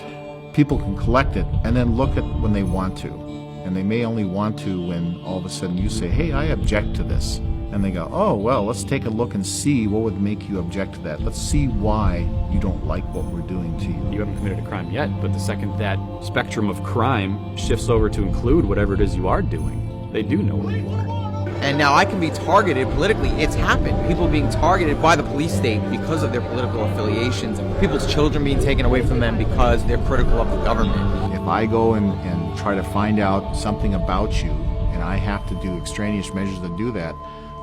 S1: people can collect it and then look at when they want to. And they may only want to when all of a sudden you say, hey, I object to this. And they go, oh, well, let's take a look and see what would make you object to that. Let's see why you don't like what we're doing to you.
S33: You haven't committed a crime yet, but the second that spectrum of crime shifts over to include whatever it is you are doing, they do know where you are.
S19: And now I can be targeted politically. It's happened. People being targeted by the police state because of their political affiliations. People's children being taken away from them because they're critical of the government.
S1: If I go and try to find out something about you, and I have to do extraneous measures to do that,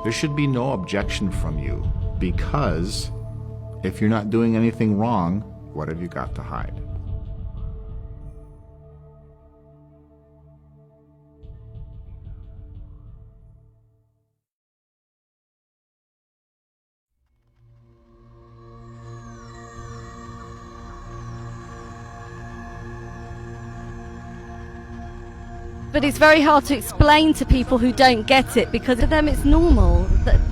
S1: there should be no objection from you, because if you're not doing anything wrong, what have you got to hide?
S5: But it's very hard to explain to people who don't get it, because to them it's normal.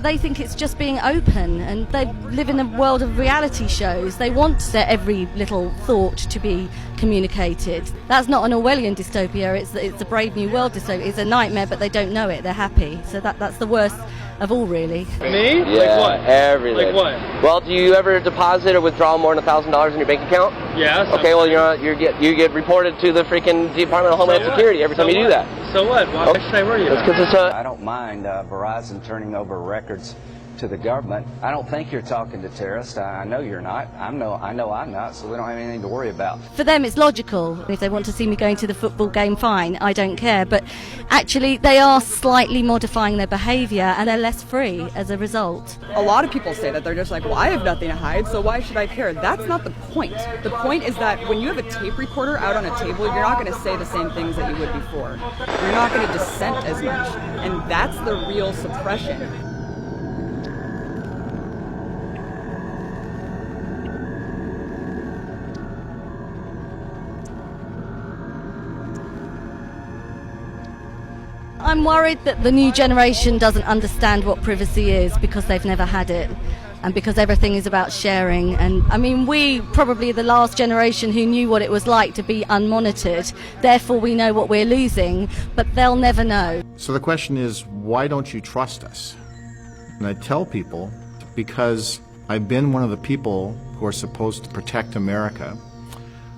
S5: They think it's just being open, and they live in a world of reality shows. They want their every little thought to be communicated. That's not an Orwellian dystopia, it's a Brave New World dystopia. It's a nightmare, but they don't know it, they're happy. So that's the worst of all, really.
S4: Me?
S6: Yeah,
S4: like what?
S6: Everything.
S4: Like what?
S6: Well, do you ever deposit or withdraw more than $1,000 in your bank account?
S4: Yes.
S6: Okay, well, you get reported to the freaking Department of Homeland Security every time you do that.
S4: So what? Why should I worry about it?
S7: I don't mind Verizon turning over records to the government. I don't think you're talking to terrorists. I know you're not. I know I'm not, so we don't have anything to worry about.
S5: For them it's logical. If they want to see me going to the football game, fine, I don't care. But actually they are slightly modifying their behaviour, and they're less free as a result.
S8: A lot of people say that. They're just like, well, I have nothing to hide, so why should I care? That's not the point. The point is that when you have a tape recorder out on a table, you're not going to say the same things that you would before. You're not going to dissent as much, and that's the real suppression.
S5: I'm worried that the new generation doesn't understand what privacy is, because they've never had it, and because everything is about sharing. And I mean, we probably the last generation who knew what it was like to be unmonitored, therefore we know what we're losing, but they'll never know.
S1: So the question is, why don't you trust us? And I tell people, because I've been one of the people who are supposed to protect America.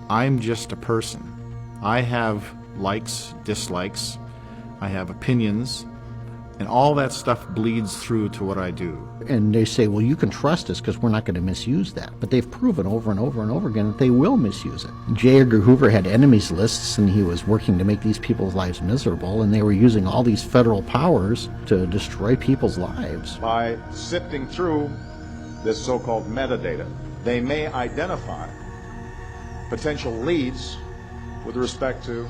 S1: I'm just a person. I have likes, dislikes, I have opinions, and all that stuff bleeds through to what I do.
S9: And they say, well, you can trust us because we're not going to misuse that. But they've proven over and over and over again that they will misuse it. J. Edgar Hoover had enemies lists, and he was working to make these people's lives miserable, and they were using all these federal powers to destroy people's lives.
S23: By sifting through this so-called metadata, they may identify potential leads with respect to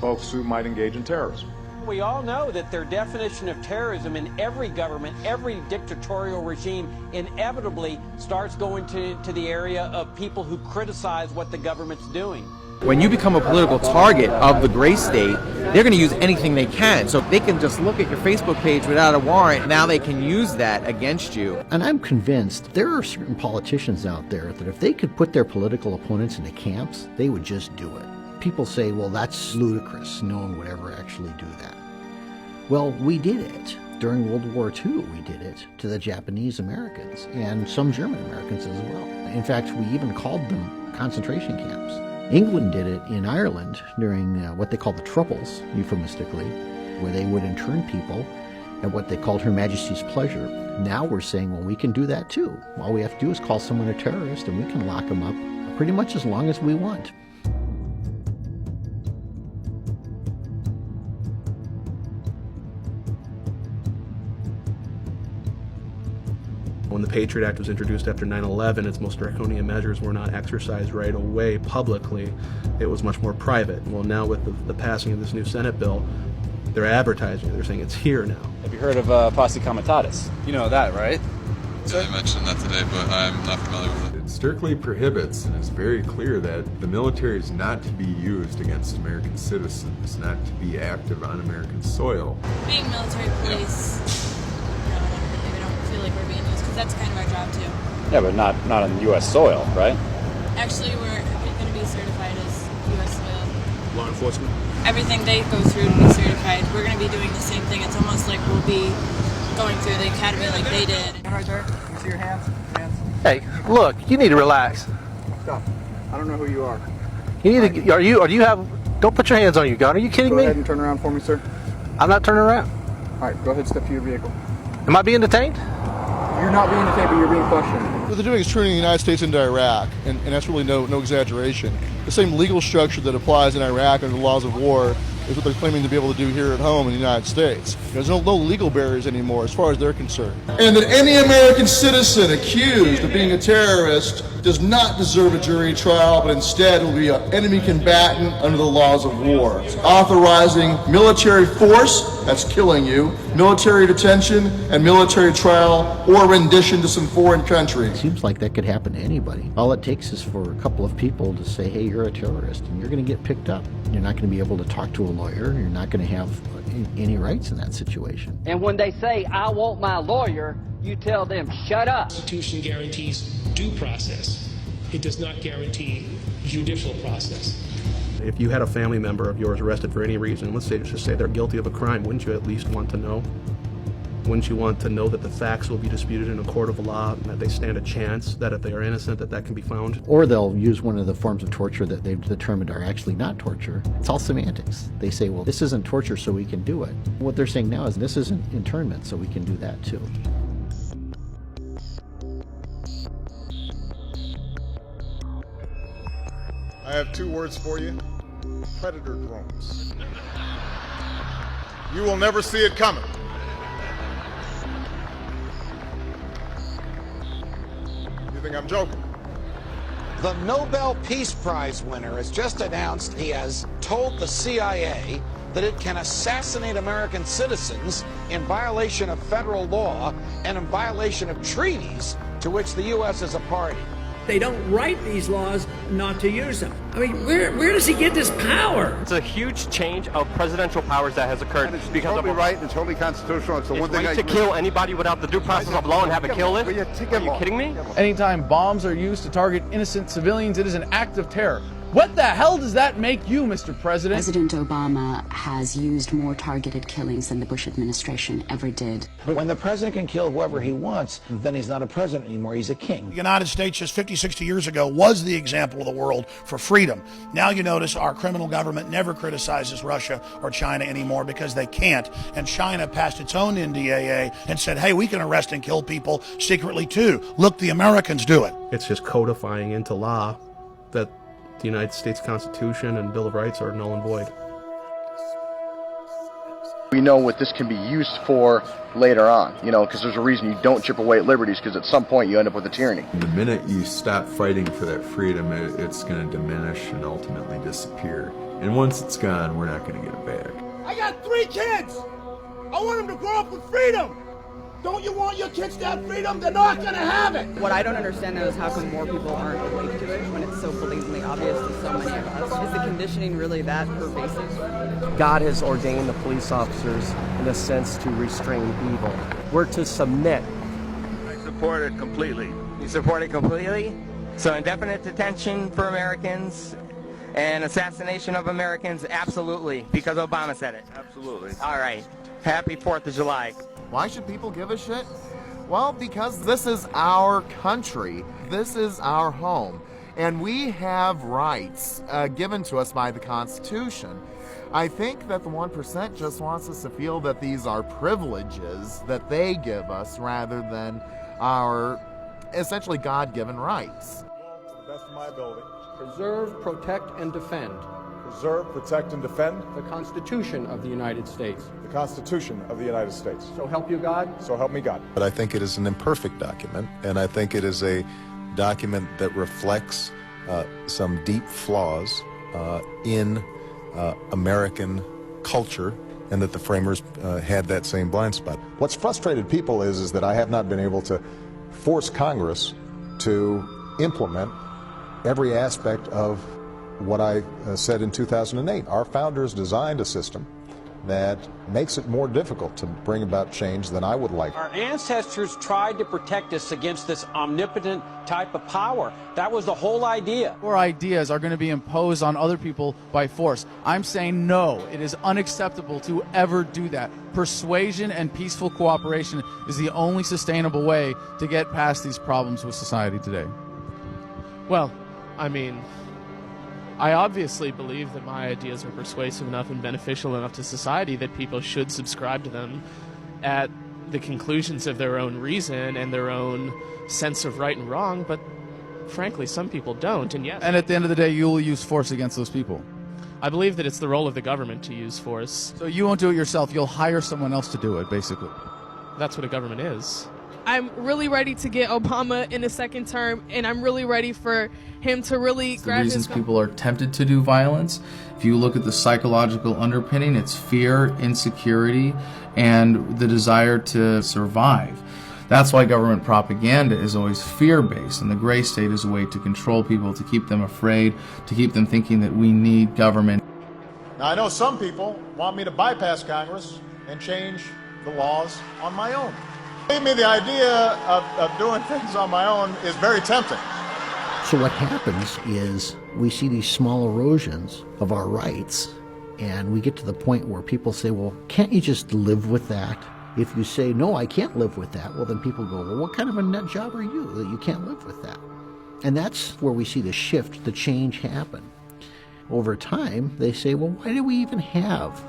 S23: folks who might engage in terrorism.
S11: We all know that their definition of terrorism in every government, every dictatorial regime, inevitably starts going to the area of people who criticize what the government's doing.
S19: When you become a political target of the GreyState, they're going to use anything they can. So they can just look at your Facebook page without a warrant. Now they can use that against you.
S9: And I'm convinced there are certain politicians out there that if they could put their political opponents into camps, they would just do it. People say, well, that's ludicrous. No one would ever actually do that. Well, we did it. During World War II, we did it to the Japanese Americans and some German Americans as well. In fact, we even called them concentration camps. England did it in Ireland during what they called the Troubles, euphemistically, where they would intern people at what they called Her Majesty's pleasure. Now we're saying, well, we can do that too. All we have to do is call someone a terrorist and we can lock them up pretty much as long as we want.
S2: When the Patriot Act was introduced after 9/11, its most draconian measures were not exercised right away publicly. It was much more private. Well, now with the passing of this new Senate bill, they're advertising it. They're saying it's here now.
S33: Have you heard of posse comitatus? You know that, right?
S13: Yeah, you mentioned that today, but I'm not familiar with it.
S15: It strictly prohibits, and it's very clear that the military is not to be used against American citizens, not to be active on American soil.
S17: Being military police, we don't feel like we're being used, because that's kind of our job too.
S33: Yeah, but not on U.S. soil, right?
S17: Actually, we're going to be certified as U.S. soil.
S2: Law enforcement?
S17: Everything they go through to be certified, we're going to be doing the same thing. It's almost like we'll be going through the academy like they did.
S20: Right there. Can you see your hands?
S4: Hey, look, you need to relax.
S20: Stop. I don't know who you are.
S4: You need to, don't put your hands on your gun. Are you kidding me?
S20: Go ahead and turn around for me, sir.
S4: I'm not turning around.
S20: All right, go ahead and step to your vehicle.
S4: Am I being detained?
S20: You're not being detained, but you're being questioned.
S24: What they're doing is turning the United States into Iraq, and that's really no exaggeration. The same legal structure that applies in Iraq under the laws of war is what they're claiming to be able to do here at home in the United States. There's no legal barriers anymore as far as they're concerned. And that any American citizen accused of being a terrorist does not deserve a jury trial, but instead will be an enemy combatant under the laws of war. Authorizing military force, that's killing you, military detention, and military trial or rendition to some foreign country.
S9: It seems like that could happen to anybody. All it takes is for a couple of people to say, hey, you're a terrorist, and you're going to get picked up. You're not going to be able to talk to a lawyer. You're not going to have any rights in that situation.
S25: And when they say, I want my lawyer, you tell them, shut up.
S26: The Constitution guarantees due process. It does not guarantee judicial process.
S2: If you had a family member of yours arrested for any reason, let's just say they're guilty of a crime, wouldn't you at least want to know? Wouldn't you want to know that the facts will be disputed in a court of law, and that they stand a chance that if they are innocent, that can be found?
S9: Or they'll use one of the forms of torture that they've determined are actually not torture. It's all semantics. They say, well, this isn't torture, so we can do it. What they're saying now is this isn't internment, so we can do that too.
S23: I have two words for you: predator drones. You will never see it coming. You think I'm joking?
S27: The Nobel Peace Prize winner has just announced he has told the CIA that it can assassinate American citizens in violation of federal law and in violation of treaties to which the U.S. is a party.
S16: They don't write these laws not to use them. I mean, where does he get this power?
S28: It's a huge change of presidential powers that has occurred.
S29: And it's totally right and totally constitutional. It's the one thing
S28: right to kill anybody without the due process of law and have a kill list? Are you kidding me?
S30: Anytime bombs are used to target innocent civilians, it is an act of terror. What the hell does that make you, Mr. President?
S31: President Obama has used more targeted killings than the Bush administration ever did.
S27: But when the president can kill whoever he wants, then he's not a president anymore, he's a king.
S32: The United States just 50, 60 years ago was the example of the world for freedom. Now you notice our criminal government never criticizes Russia or China anymore because they can't. And China passed its own NDAA and said, hey, we can arrest and kill people secretly too. Look, the Americans do it.
S2: It's just codifying into law that the United States Constitution and Bill of Rights are null and void.
S34: We know what this can be used for later on, because there's a reason you don't chip away at liberties, because at some point you end up with a tyranny.
S15: The minute you stop fighting for that freedom, it's going to diminish and ultimately disappear. And once it's gone, we're not going to get it back.
S12: I got 3 kids! I want them to grow up with freedom! Don't you want your kids to have freedom? They're not going to have it!
S8: What I don't understand though is how come more people aren't awake to it when it's so blatantly obvious to so many of us. Is the conditioning really that pervasive?
S4: God has ordained the police officers, in a sense, to restrain evil. We're to submit.
S35: I support it completely. You support it completely? So indefinite detention for Americans and assassination of Americans, absolutely, because Obama said it.
S29: Absolutely.
S35: All right. Happy 4th of July.
S36: Why should people give a shit? Well, because this is our country. This is our home.
S1: And we have rights given to us by the Constitution. I think that the 1% just wants us to feel that these are privileges that they give us rather than our essentially God-given rights.
S23: To the best of my ability.
S3: Preserve, protect, and defend.
S23: Preserve, protect, and defend.
S3: The Constitution of the United States.
S23: The Constitution of the United States.
S3: So help you God.
S23: So help me God.
S5: But I think it is an imperfect document, and I think it is a document that reflects some deep flaws in American culture, and that the framers had that same blind spot.
S23: What's frustrated people is that I have not been able to force Congress to implement every aspect of what I said in 2008. Our founders designed a system that makes it more difficult to bring about change than I would like.
S6: Our ancestors tried to protect us against this omnipotent type of power. That was the whole idea.
S30: Your ideas are going to be imposed on other people by force. I'm saying no, it is unacceptable to ever do that. Persuasion and peaceful cooperation is the only sustainable way to get past these problems with society today.
S7: Well, I mean, I obviously believe that my ideas are persuasive enough and beneficial enough to society that people should subscribe to them at the conclusions of their own reason and their own sense of right and wrong, but frankly, some people don't, and yes.
S30: And at the end of the day, you will use force against those people.
S7: I believe that it's the role of the government to use force.
S30: So you won't do it yourself, you'll hire someone else to do it, basically.
S7: That's what a government is.
S10: I'm really ready to get Obama in a second term, and I'm really ready for him to really grab his...
S11: The reasons people are tempted to do violence, if you look at the psychological underpinning, it's fear, insecurity, and the desire to survive. That's why government propaganda is always fear-based, and the GreyState is a way to control people, to keep them afraid, to keep them thinking that we need government.
S23: Now, I know some people want me to bypass Congress and change the laws on my own. Believe me, the idea of doing things on my own is very tempting.
S9: So what happens is we see these small erosions of our rights, and we get to the point where people say, well, can't you just live with that? If you say, no, I can't live with that, well, then people go, well, what kind of a nut job are you that you can't live with that? And that's where we see the shift, the change happen. Over time, they say, well, why do we even have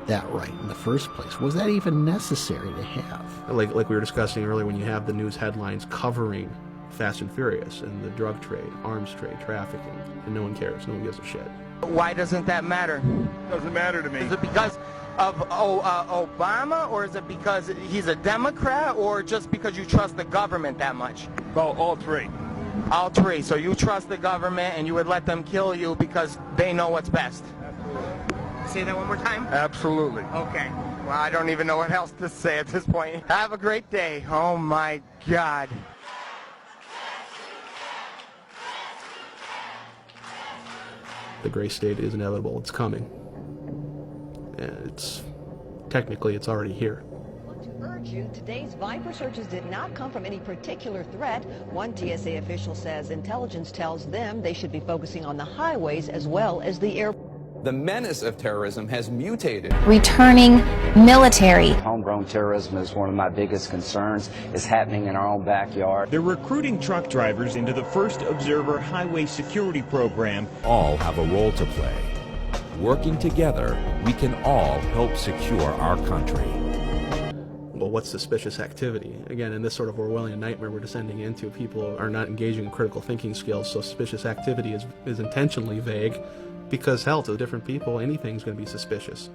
S9: that right in the first place? Was that even necessary to have?
S2: Like we were discussing earlier, when you have the news headlines covering Fast and Furious and the drug trade, arms trade, trafficking, and no one cares, no one gives a shit.
S35: Why doesn't that matter?
S23: Doesn't matter to me.
S35: Is it because of Obama, or is it because he's a Democrat, or just because you trust the government that much?
S23: Well, all three.
S35: All three. So you trust the government and you would let them kill you because they know what's best. Say that one more time?
S23: Absolutely.
S35: Okay. Well, I don't even know what else to say at this point. Have a great day. Oh my God.
S2: The GreyState is inevitable. It's coming. Technically, it's already here.
S13: To urge you, today's Viper searches did not come from any particular threat. One TSA official says intelligence tells them they should be focusing on the highways as well as the air.
S14: The menace of terrorism has mutated.
S17: Returning military.
S18: Homegrown terrorism is one of my biggest concerns. It's happening in our own backyard.
S19: They're recruiting truck drivers into the First Observer Highway Security Program.
S21: All have a role to play. Working together, we can all help secure our country.
S2: Well, what's suspicious activity? Again, in this sort of Orwellian nightmare we're descending into, people are not engaging in critical thinking skills, so suspicious activity is intentionally vague. Because, hell, to different people, anything's going to be suspicious.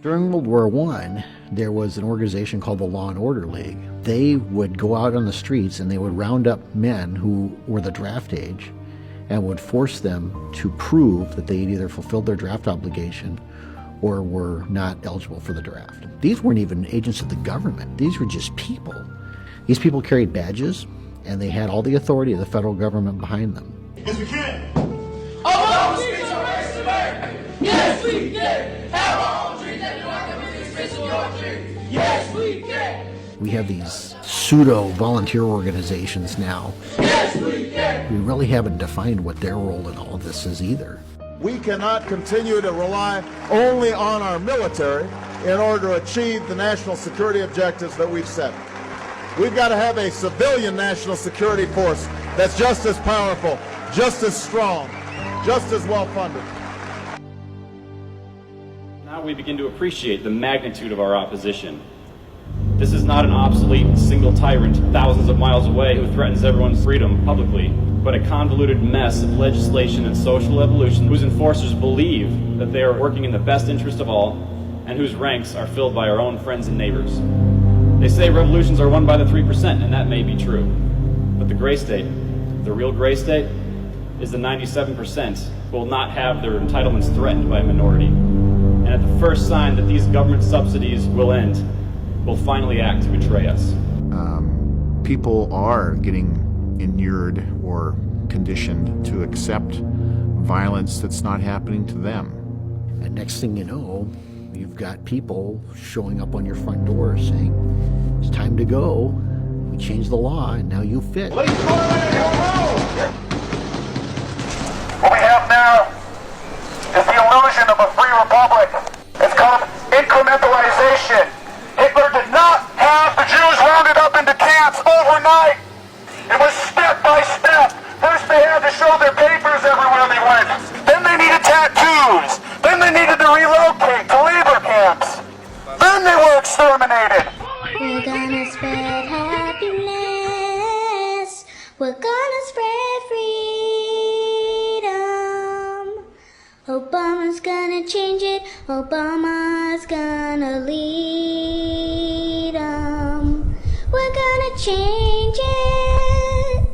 S9: During World War I, there was an organization called the Law and Order League. They would go out on the streets and they would round up men who were the draft age and would force them to prove that they had either fulfilled their draft obligation or were not eligible for the draft. These weren't even agents of the government. These were just people. These people carried badges, and they had all the authority of the federal government behind them.
S12: Yes, we can. All of these are race to America. Yes, we can. Have our own dreams and do our communities facing your dreams. Yes, we can.
S9: We have these pseudo-volunteer organizations now.
S12: Yes, Yes, we can.
S9: We really haven't defined what their role in all of this is either.
S23: We cannot continue to rely only on our military in order to achieve the national security objectives that we've set. We've got to have a civilian national security force that's just as powerful, just as strong, just as well funded.
S4: Now we begin to appreciate the magnitude of our opposition. This is not an obsolete single tyrant thousands of miles away who threatens everyone's freedom publicly, but a convoluted mess of legislation and social evolution whose enforcers believe that they are working in the best interest of all and whose ranks are filled by our own friends and neighbors. They say revolutions are won by the 3%, and that may be true. But the GreyState, the real GreyState, is the 97% who will not have their entitlements threatened by a minority. And at the first sign that these government subsidies will end, will finally act to betray us.
S1: People are getting inured or conditioned to accept violence that's not happening to them.
S9: And next thing you know, you've got people showing up on your front door saying, it's time to go. We changed the law and now you fit.
S12: What we have now is the illusion of a free republic. It's called incrementalization. Hitler did not have the Jews rounded up into camps overnight. It was step by step. First they had to show their papers everywhere they went. Then they needed tattoos. Then they needed to relocate to labor camps. Then they were exterminated.
S8: We're gonna spread happiness. We're gonna spread freedom. Obama's gonna change it. Obama's gonna lead 'em. We're gonna change it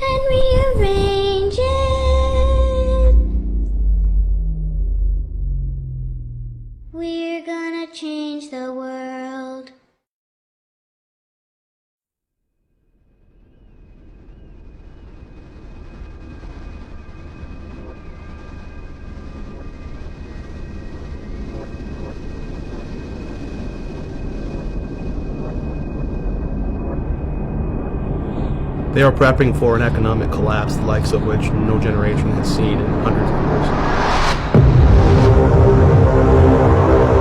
S8: and rearrange it. We're gonna change the world.
S2: They are prepping for an economic collapse, the likes of which no generation has seen in hundreds of years.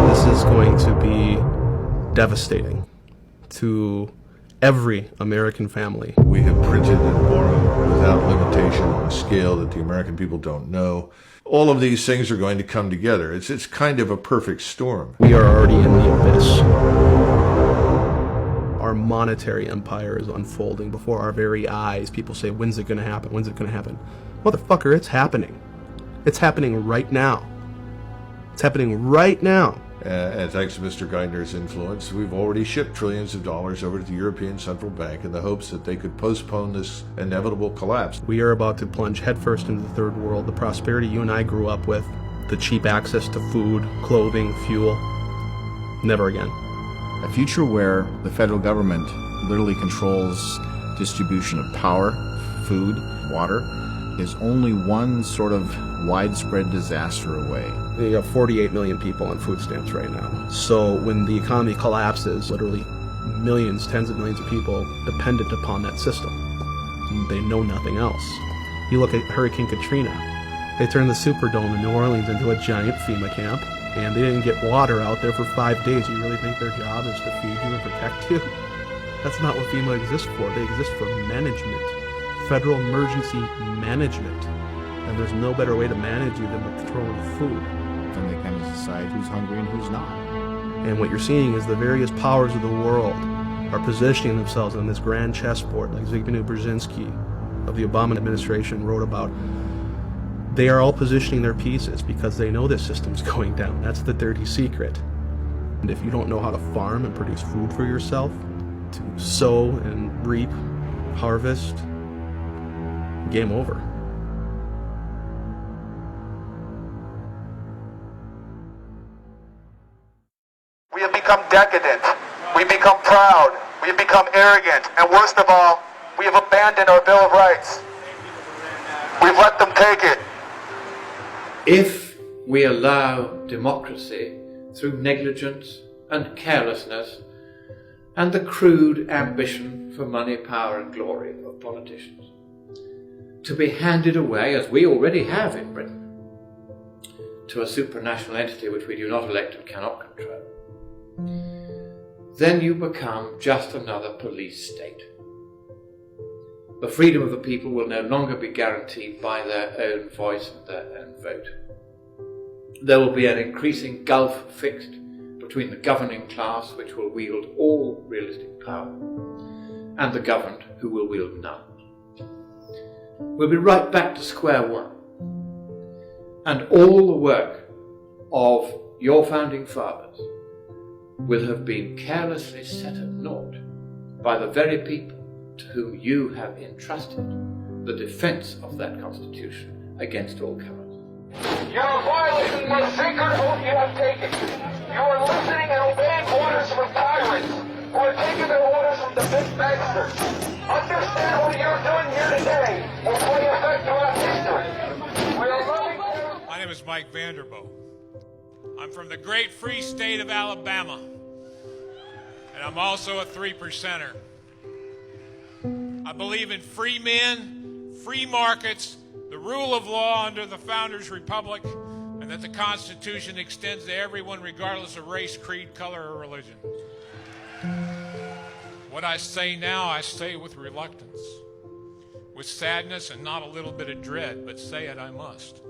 S2: This is going to be devastating to every American family.
S15: We have printed and borrowed without limitation on a scale that the American people don't know. All of these things are going to come together. It's kind of a perfect storm.
S2: We are already in the abyss. Our monetary empire is unfolding before our very eyes. People say, when's it going to happen? When's it going to happen? Motherfucker, it's happening. It's happening right now. It's happening right now.
S15: And thanks to Mr. Gander's influence, we've already shipped trillions of dollars over to the European Central Bank in the hopes that they could postpone this inevitable collapse.
S2: We are about to plunge headfirst into the third world, the prosperity you and I grew up with, the cheap access to food, clothing, fuel. Never again.
S1: A future where the federal government literally controls distribution of power, food, water, is only one sort of widespread disaster away.
S2: You have 48 million people on food stamps right now. So when the economy collapses, literally millions, tens of millions of people dependent upon that system. They know nothing else. You look at Hurricane Katrina. They turned the Superdome in New Orleans into a giant FEMA camp, and they didn't get water out there for 5 days. You really think their job is to feed you and protect you? That's not what FEMA exists for. They exist for management. Federal emergency management. And there's no better way to manage you than with controlling food.
S1: And they kind of decide who's hungry and who's not.
S2: And what you're seeing is the various powers of the world are positioning themselves on this grand chessboard, like Zbigniew Brzezinski of the Obama administration wrote about. They are all positioning their pieces because they know this system's going down. That's the dirty secret. And if you don't know how to farm and produce food for yourself, to sow and reap, harvest, game over.
S12: We have become decadent. We have become proud. We have become arrogant. And worst of all, we have abandoned our Bill of Rights. We've let them take it.
S16: If we allow democracy through negligence and carelessness and the crude ambition for money, power and glory of politicians, to be handed away, as we already have in Britain, to a supranational entity which we do not elect and cannot control, then you become just another police state. The freedom of the people will no longer be guaranteed by their own voice and their own vote. There will be an increasing gulf fixed between the governing class, which will wield all realistic power, and the governed, who will wield none. We'll be right back to square one. And all the work of your founding fathers will have been carelessly set at naught by the very people to whom you have entrusted the defense of that Constitution against all comers.
S12: You are violating the sacred oath you have taken. You are listening and obeying orders from tyrants who are taking their orders from the big banksters. Understand what you're doing here today will play effect throughout history. We are loving.
S3: My name is Mike Vanderbilt. I'm from the great free state of Alabama, and I'm also a 3%er. I believe in free men, free markets, the rule of law under the Founders' Republic, and that the Constitution extends to everyone regardless of race, creed, color, or religion. What I say now, I say with reluctance, with sadness and not a little bit of dread, but say it I must.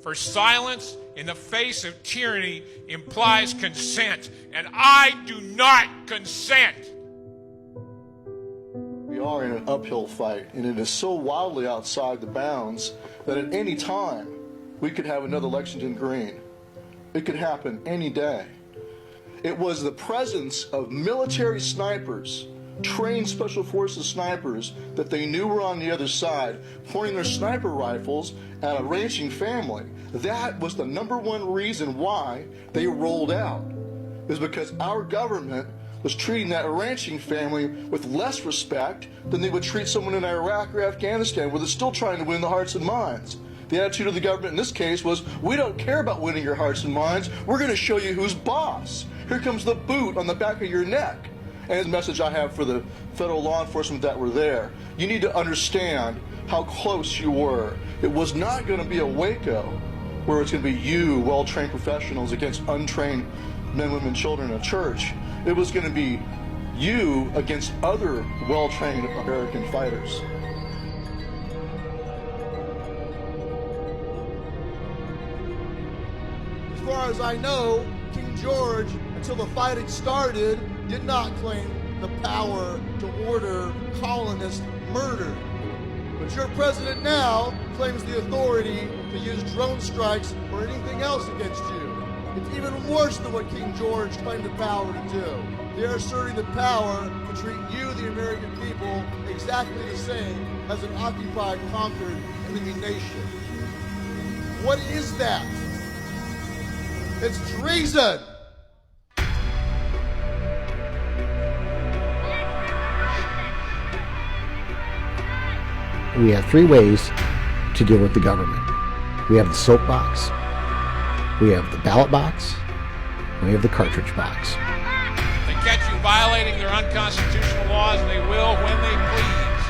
S3: For silence in the face of tyranny implies consent, and I do not consent.
S5: We are in an uphill fight, and it is so wildly outside the bounds that at any time we could have another Lexington Green. It could happen any day. It was the presence of military snipers, trained special forces snipers that they knew were on the other side, pointing their sniper rifles at a ranching family. That was the number one reason why they rolled out. It was because our government was treating that ranching family with less respect than they would treat someone in Iraq or Afghanistan, where they're still trying to win the hearts and minds. The attitude of the government in this case was, we don't care about winning your hearts and minds, we're going to show you who's boss. Here comes the boot on the back of your neck. And the message I have for the federal law enforcement that were there, you need to understand how close you were. It was not going to be a Waco where it's going to be you, well-trained professionals, against untrained men, women, children in a church. It was going to be you against other well-trained American fighters.
S6: As far as I know, King George, until the fighting started, did not claim the power to order colonists murdered. But your president now claims the authority to use drone strikes or anything else against you. It's even worse than what King George claimed the power to do. They're asserting the power to treat you, the American people, exactly the same as an occupied, conquered enemy nation. What is that? It's treason!
S9: We have three ways to deal with the government. We have the soapbox, we have the ballot box, and we have the cartridge box.
S3: They catch you violating their unconstitutional laws, and they will, when they please,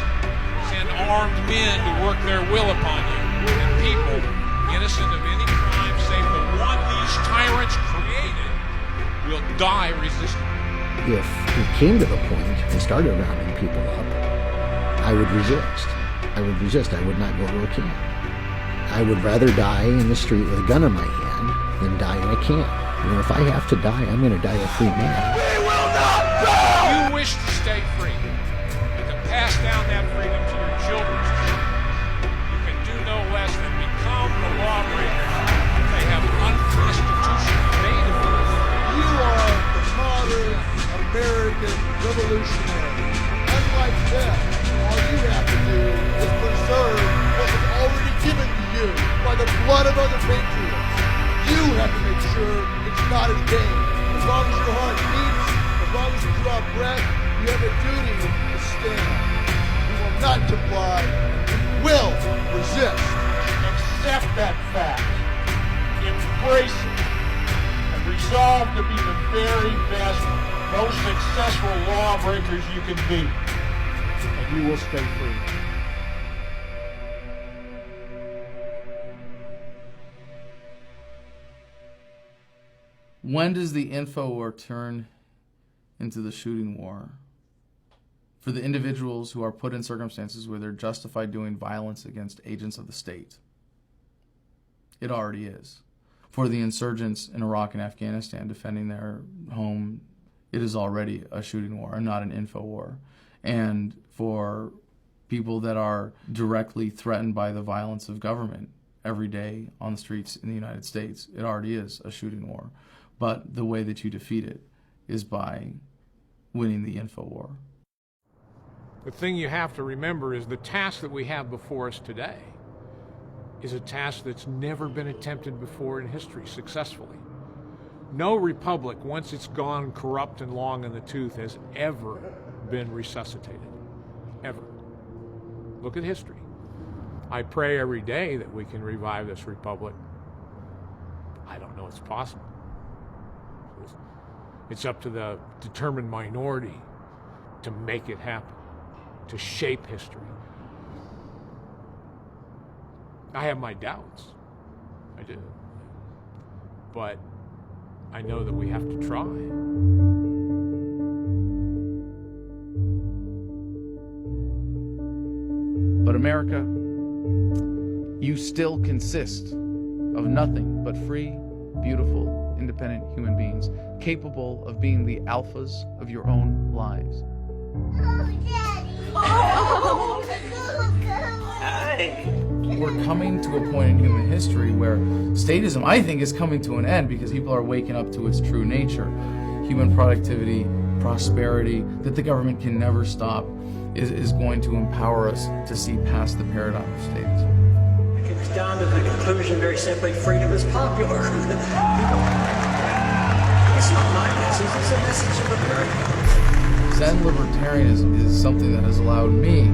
S3: send armed men to work their will upon you. And people, innocent of any crime save the one these tyrants created, will die resisting.
S9: If it came to the point and started rounding people up, I would resist. I would not go to a camp. I would rather die in the street with a gun in my hand than die in a camp. You know, if I have to die, I'm going to die a free man.
S3: We will not die! You wish to stay free, and to pass down that freedom to your children's children. You can do no less than become the lawbreakers they have unconstitutionally made of you.
S6: You are the modern American revolutionary. Unlike them, all you have to do is preserve what was already given to you by the blood of other patriots. You have to make sure it's not in vain. As long as your heart beats, as long as you draw breath, you have a duty to stand. We will not comply. We will resist.
S12: Accept that fact. Embrace it. And resolve to be the very best, most successful lawbreakers you can be.
S6: And you will stay free.
S11: When does the info war turn into the shooting war? For the individuals who are put in circumstances where they're justified doing violence against agents of the state. It already is. For the insurgents in Iraq and Afghanistan defending their home, it is already a shooting war and not an info war. And for people that are directly threatened by the violence of government every day on the streets in the United States, it already is a shooting war. But the way that you defeat it is by winning the info war.
S3: The thing you have to remember is the task that we have before us today is a task that's never been attempted before in history successfully. No republic, once it's gone corrupt and long in the tooth, has ever been resuscitated. Ever. Look at history. I pray every day that we can revive this republic. I don't know it's possible. It's up to the determined minority to make it happen, to shape history. I have my doubts. I do. But I know that we have to try.
S11: But America, you still consist of nothing but free, beautiful, independent human beings, capable of being the alphas of your own lives. We're coming to a point in human history where statism, I think, is coming to an end because people are waking up to its true nature. Human productivity, prosperity, that the government can never stop, is going to empower us to see past the paradigm of statism.
S7: It comes down to the conclusion very simply, freedom is popular. It's not my message, it's a message of America.
S11: Zen libertarianism is something that has allowed me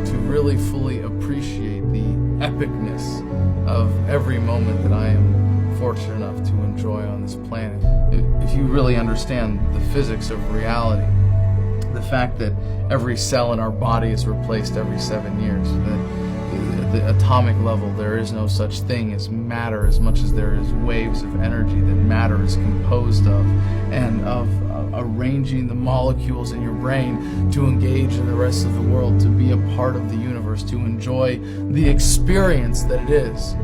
S11: to really fully appreciate the epicness of every moment that I am fortunate enough to enjoy on this planet. If you really understand the physics of reality, the fact that every cell in our body is replaced every 7 years, that at the atomic level there is no such thing as matter as much as there is waves of energy that matter is composed of, and of arranging the molecules in your brain to engage in the rest of the world, to be a part of the universe, to enjoy the experience that it is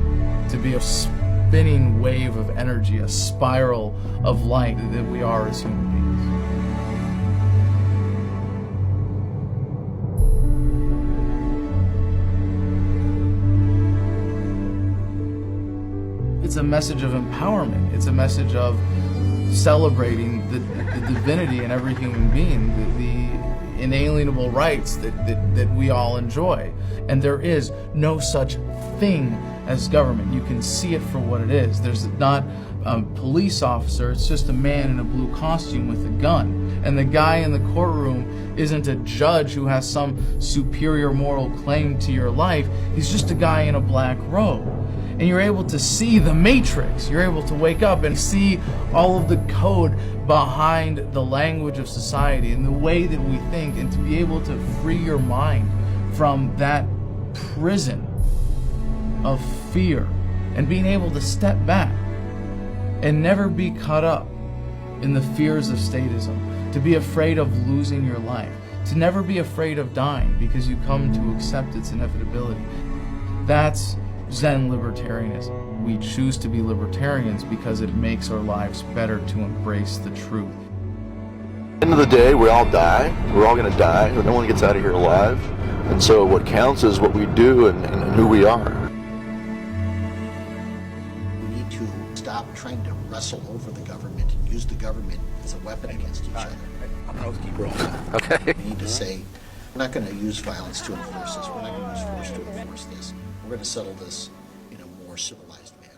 S11: to be a spinning wave of energy, a spiral of light that we are as human beings. It's a message of empowerment. It's a message of celebrating the divinity in every human being, the inalienable rights that we all enjoy. And there is no such thing as government. You can see it for what it is. There's not a police officer, it's just a man in a blue costume with a gun. And the guy in the courtroom isn't a judge who has some superior moral claim to your life. He's just a guy in a black robe. And you're able to see the matrix. You're able to wake up and see all of the code behind the language of society and the way that we think, and to be able to free your mind from that prison of fear and being able to step back and never be caught up in the fears of statism, to be afraid of losing your life, to never be afraid of dying because you come to accept its inevitability. That's Zen libertarianism. We choose to be libertarians because it makes our lives better to embrace the truth.
S5: At the end of the day, we all die. We're all going to die. No one gets out of here alive. And so what counts is what we do and who we are.
S9: We need to stop trying to wrestle over the government and use the government as a weapon against each other.
S14: I'm going to keep rolling. Okay.
S9: We need to say, we're not going to use violence to enforce this. We're not going to use force to enforce this. We're going to settle this in a more civilized manner.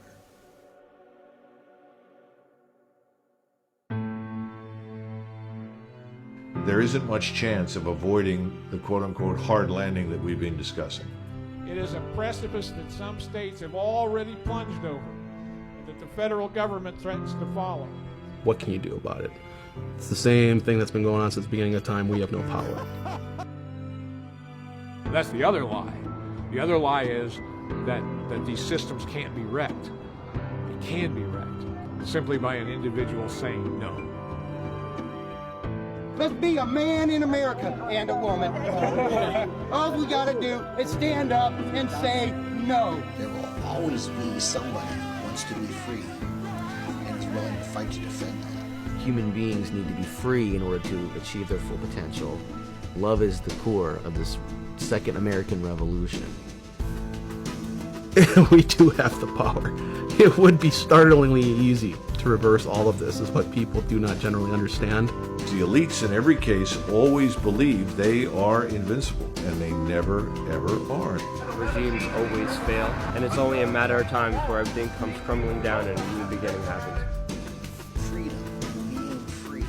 S15: There isn't much chance of avoiding the quote-unquote hard landing that we've been discussing.
S3: It is a precipice that some states have already plunged over, and that the federal government threatens to follow.
S2: What can you do about it? It's the same thing that's been going on since the beginning of time. We have no power.
S3: That's the other lie. The other lie is that these systems can't be wrecked. They can be wrecked. simply by an individual saying no.
S10: Let's be a man in America and a woman. All we gotta do is stand up and say no.
S9: There will always be somebody who wants to be free and is willing to fight to defend that.
S20: Human beings need to be free in order to achieve their full potential. Love is the core of this second American Revolution. We do have the power. It would be startlingly easy to reverse all of this, is what people do not generally understand.
S15: The elites in every case always believe they are invincible, and they never, ever are.
S22: Regimes always fail, and it's only a matter of time before everything comes crumbling down and a new beginning happens.
S9: Freedom, being free,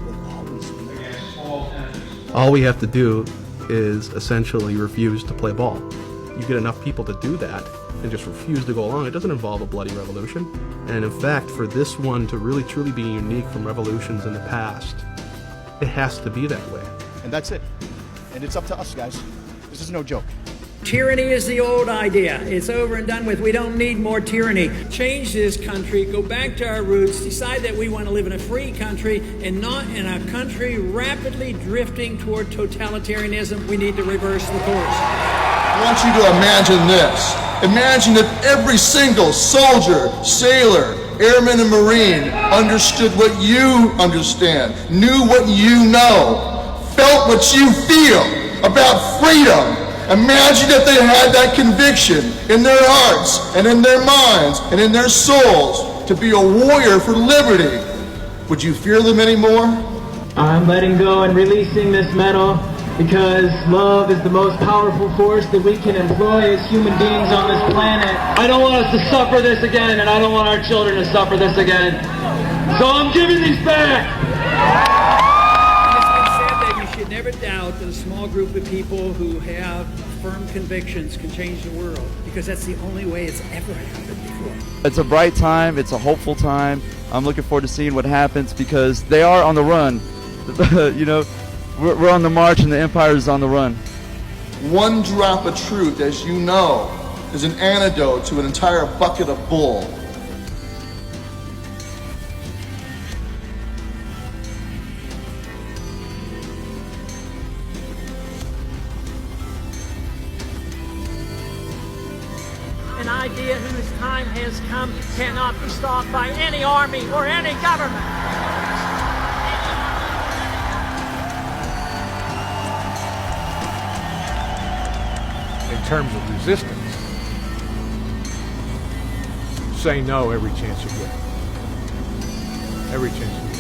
S9: will always be there.
S2: All we have to do is essentially refuse to play ball. You get enough people to do that and just refuse to go along. It doesn't involve a bloody revolution. And in fact, for this one to really truly be unique from revolutions in the past, it has to be that way.
S24: And that's it. And it's up to us, guys. This is no joke.
S7: Tyranny is the old idea. It's over and done with. We don't need more tyranny. Change this country, go back to our roots, decide that we want to live in a free country and not in a country rapidly drifting toward totalitarianism. We need to reverse the course.
S6: I want you to imagine this. Imagine if every single soldier, sailor, airman, and Marine understood what you understand, knew what you know, felt what you feel about freedom. Imagine if they had that conviction in their hearts and in their minds and in their souls to be a warrior for liberty. Would you fear them anymore?
S25: I'm letting go and releasing this medal because love is the most powerful force that we can employ as human beings on this planet. I don't want us to suffer this again, and I don't want our children to suffer this again. So I'm giving these back.
S7: You should never doubt that a small group of people who have firm convictions can change the world, because that's the only way it's ever happened before.
S26: It's a bright time, it's a hopeful time. I'm looking forward to seeing what happens because they are on the run. You know, we're on the march and the empire is on the run.
S6: One drop of truth, as you know, is an antidote to an entire bucket of bull.
S7: An idea whose time has come cannot be stopped by any army or any government.
S3: In terms of resistance, say no every chance you get. Every chance you get.